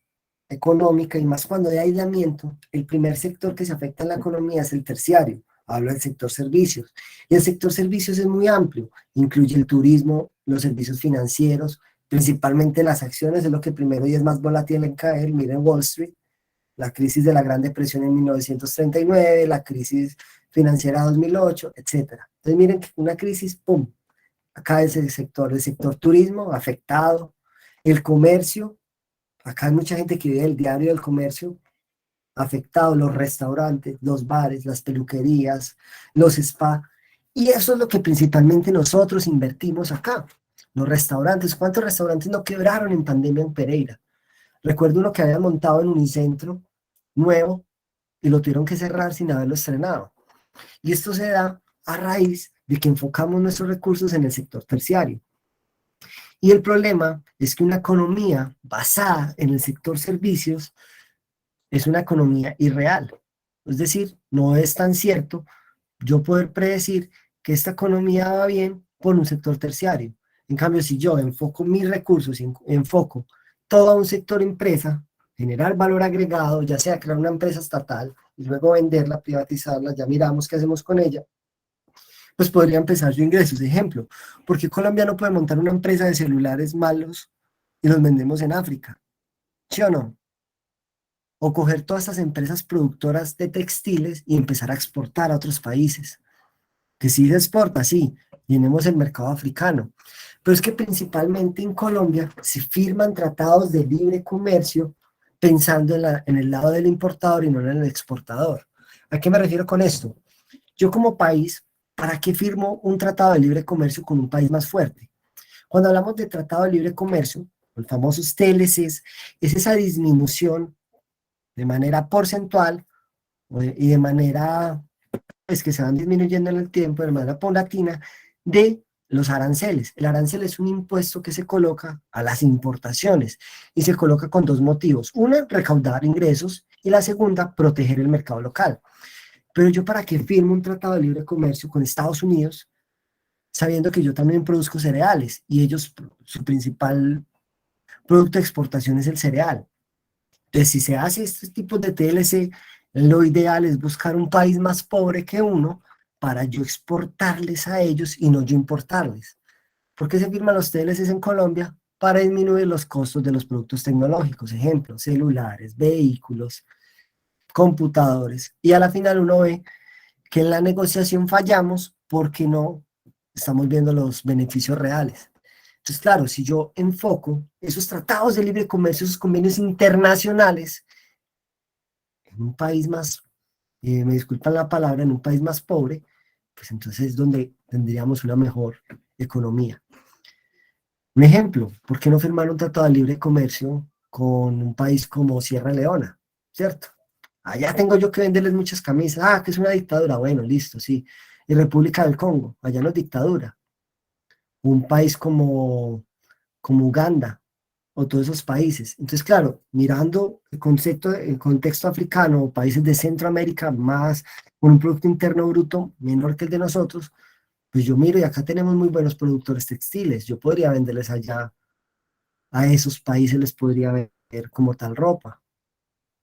S1: económica y más cuando hay aislamiento, el primer sector que se afecta en la economía es el terciario. Hablo del sector servicios. Y el sector servicios es muy amplio. Incluye el turismo, los servicios financieros, principalmente las acciones, es lo que primero y es más volátil en caer. Miren Wall Street, la crisis de la Gran Depresión en 1939, la crisis financiera 2008, etc. Entonces miren que una crisis, ¡pum!, acá es el sector turismo afectado, el comercio, acá hay mucha gente que vive del diario del comercio, afectado, los restaurantes, los bares, las peluquerías, los spa, y eso es lo que principalmente nosotros invertimos acá. Los restaurantes, ¿cuántos restaurantes no quebraron en pandemia en Pereira? Recuerdo uno que había montado en Unicentro, nuevo, y lo tuvieron que cerrar sin haberlo estrenado. Y esto se da a raíz de que enfocamos nuestros recursos en el sector terciario. Y el problema es que una economía basada en el sector servicios es una economía irreal. Es decir, no es tan cierto yo poder predecir que esta economía va bien por un sector terciario. En cambio, si yo enfoco mis recursos, enfoco todo un sector empresa, generar valor agregado, ya sea crear una empresa estatal y luego venderla, privatizarla, ya miramos qué hacemos con ella, pues podría empezar yo ingresos. Ejemplo, ¿por qué Colombia no puede montar una empresa de celulares malos y los vendemos en África? ¿Sí o no? O coger todas estas empresas productoras de textiles y empezar a exportar a otros países. Que sí se exporta, sí, llenemos el mercado africano. Pero es que principalmente en Colombia se firman tratados de libre comercio pensando en el lado del importador y no en el exportador. ¿A qué me refiero con esto? Yo como país, ¿para qué firmo un tratado de libre comercio con un país más fuerte? Cuando hablamos de tratado de libre comercio, los famosos TLCs, es esa disminución de manera porcentual y de manera, pues que se van disminuyendo en el tiempo, de manera paulatina, de los aranceles. El arancel es un impuesto que se coloca a las importaciones y se coloca con dos motivos. Una, recaudar ingresos, y la segunda, proteger el mercado local. Pero yo, ¿para qué firmo un tratado de libre comercio con Estados Unidos sabiendo que yo también produzco cereales y ellos, su principal producto de exportación es el cereal? Entonces, si se hace este tipo de TLC, lo ideal es buscar un país más pobre que uno para yo exportarles a ellos y no yo importarles. ¿Por qué se firman los TLCs en Colombia? Para disminuir los costos de los productos tecnológicos, ejemplo, celulares, vehículos, computadores. Y a la final uno ve que en la negociación fallamos porque no estamos viendo los beneficios reales. Entonces, claro, si yo enfoco esos tratados de libre comercio, esos convenios internacionales, en un país más, me disculpan la palabra, en un país más pobre, pues entonces es donde tendríamos una mejor economía. Un ejemplo, ¿por qué no firmar un tratado de libre comercio con un país como Sierra Leona? ¿Cierto? Allá tengo yo que venderles muchas camisas. Ah, que es una dictadura. Bueno, listo, sí. Y República del Congo, allá no es dictadura. Un país como Uganda, o todos esos países. Entonces, claro, mirando el contexto africano, o países de Centroamérica, más con un Producto Interno Bruto menor que el de nosotros, pues yo miro y acá tenemos muy buenos productores textiles. Yo podría venderles allá, a esos países les podría vender como tal ropa.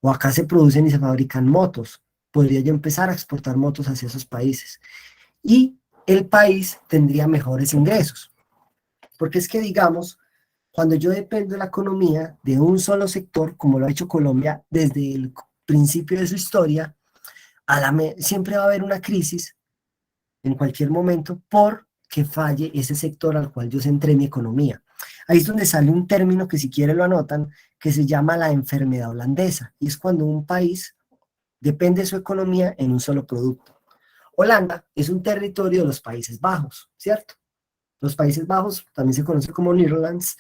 S1: O acá se producen y se fabrican motos. Podría yo empezar a exportar motos hacia esos países. Y el país tendría mejores ingresos. Porque es que, digamos, cuando yo dependo de la economía de un solo sector, como lo ha hecho Colombia desde el principio de su historia, siempre va a haber una crisis en cualquier momento porque falle ese sector al cual yo centré mi economía. Ahí es donde sale un término que si quieren lo anotan, que se llama la enfermedad holandesa, y es cuando un país depende de su economía en un solo producto. Holanda es un territorio de los Países Bajos, ¿cierto? Los Países Bajos también se conoce como Netherlands,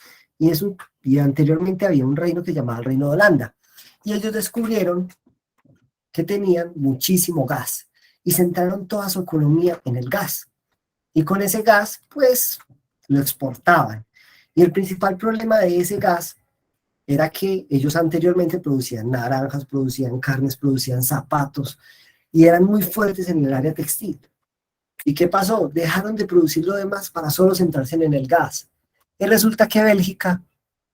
S1: y anteriormente había un reino que se llamaba el Reino de Holanda, y ellos descubrieron que tenían muchísimo gas, y centraron toda su economía en el gas, y con ese gas, pues, lo exportaban. Y el principal problema de ese gas era que ellos anteriormente producían naranjas, producían carnes, producían zapatos, y eran muy fuertes en el área textil. ¿Y qué pasó? Dejaron de producir lo demás para solo centrarse en el gas. Y resulta que Bélgica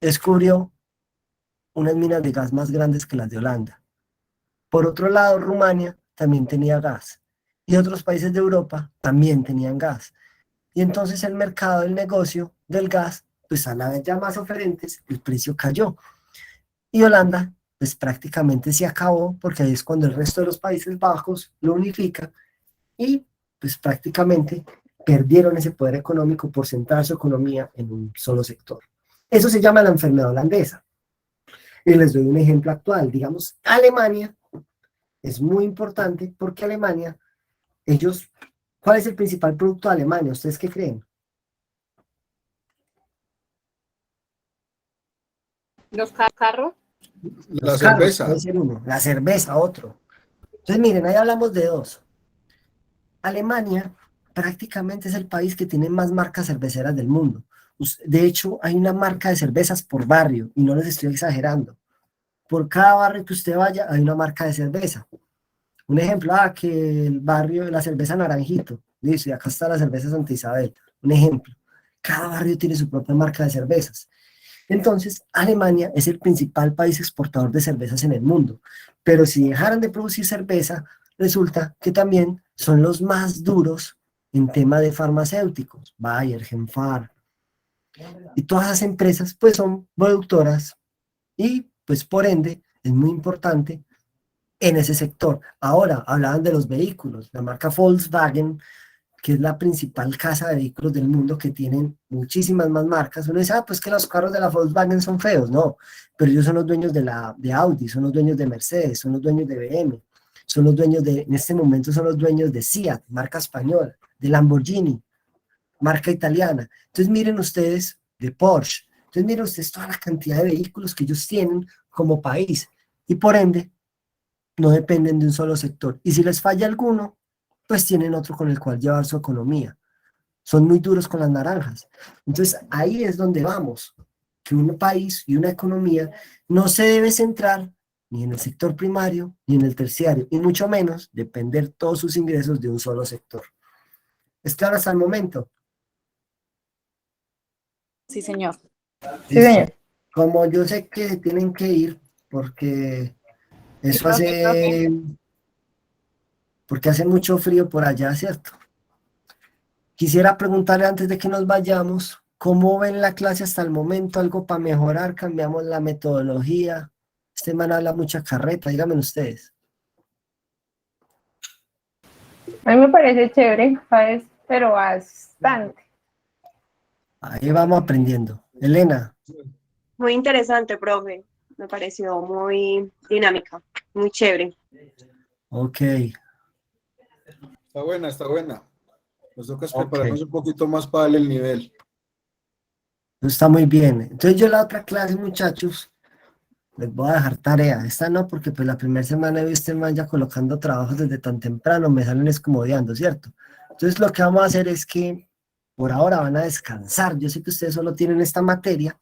S1: descubrió unas minas de gas más grandes que las de Holanda. Por otro lado, Rumania también tenía gas. Y otros países de Europa también tenían gas. Y entonces el mercado del negocio del gas pues al haber ya más oferentes, el precio cayó. Y Holanda, pues prácticamente se acabó, porque ahí es cuando el resto de los Países Bajos lo unifica y pues prácticamente perdieron ese poder económico por centrar su economía en un solo sector. Eso se llama la enfermedad holandesa. Y les doy un ejemplo actual. Digamos, Alemania es muy importante porque Alemania, ellos, ¿cuál es el principal producto de Alemania? ¿Ustedes qué creen?
S7: Los carros.
S10: La
S1: Los carros,
S10: cerveza.
S1: puede ser uno. La cerveza, otro. Entonces, miren, ahí hablamos de dos. Alemania prácticamente es el país que tiene más marcas cerveceras del mundo. De hecho, hay una marca de cervezas por barrio, y no les estoy exagerando. Por cada barrio que usted vaya, hay una marca de cerveza. Un ejemplo, que el barrio, la cerveza Naranjito, dice, acá está la cerveza Santa Isabel. Un ejemplo, cada barrio tiene su propia marca de cervezas. Entonces, Alemania es el principal país exportador de cervezas en el mundo. Pero si dejaran de producir cerveza, resulta que también son los más duros en tema de farmacéuticos. Bayer, Genfar, y todas esas empresas pues son productoras y pues por ende es muy importante en ese sector. Ahora, hablaban de los vehículos, la marca Volkswagen, que es la principal casa de vehículos del mundo, que tienen muchísimas más marcas. Uno dice, pues que los carros de la Volkswagen son feos, no, pero ellos son los dueños de Audi, son los dueños de Mercedes, son los dueños de BM, son los dueños en este momento son los dueños de Seat, marca española, de Lamborghini, marca italiana. Entonces miren ustedes, de Porsche, entonces miren ustedes toda la cantidad de vehículos que ellos tienen como país, y por ende, no dependen de un solo sector. Y si les falla alguno, pues tienen otro con el cual llevar su economía. Son muy duros con las naranjas. Entonces ahí es donde vamos, que un país y una economía no se debe centrar ni en el sector primario ni en el terciario, y mucho menos depender todos sus ingresos de un solo sector. ¿Es claro hasta el momento?
S16: Sí, señor.
S1: Sí, señor. Como yo sé que se tienen que ir porque eso porque hace mucho frío por allá, ¿cierto? Quisiera preguntarle antes de que nos vayamos, ¿cómo ven la clase hasta el momento? ¿Algo para mejorar? ¿Cambiamos la metodología? Este man habla mucha carreta, díganme ustedes.
S2: A mí me parece chévere, ¿sabes? Pero bastante.
S1: Ahí vamos aprendiendo. Elena.
S8: Muy interesante, profe. Me pareció muy dinámica, muy chévere.
S1: Ok.
S10: Está buena, está buena. Nos toca prepararnos un poquito más para darle el nivel.
S1: Está muy bien. Entonces yo la otra clase, muchachos, les voy a dejar tarea. Esta no, porque pues la primera semana he visto el man ya colocando trabajos desde tan temprano, me salen escomodeando, ¿cierto? Entonces lo que vamos a hacer es que por ahora van a descansar. Yo sé que ustedes solo tienen esta materia,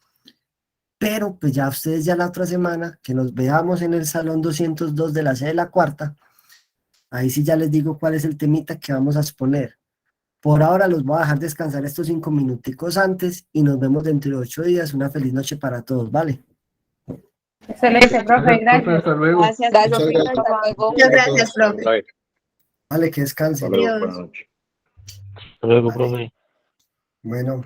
S1: pero pues ya ustedes ya la otra semana, que nos veamos en el salón 202 de la sede de la cuarta, ahí sí ya les digo cuál es el temita que vamos a exponer. Por ahora los voy a dejar descansar estos 5 minuticos antes y nos vemos dentro de 8 días. Una feliz noche para todos, ¿vale?
S2: Excelente, profe, gracias.
S19: Hasta luego.
S16: Gracias, profe. Hasta luego.
S8: Muchas gracias, profe.
S1: Vale, que descansen.
S4: Hasta luego, buenas noches.
S17: Hasta luego, profe.
S1: Bueno.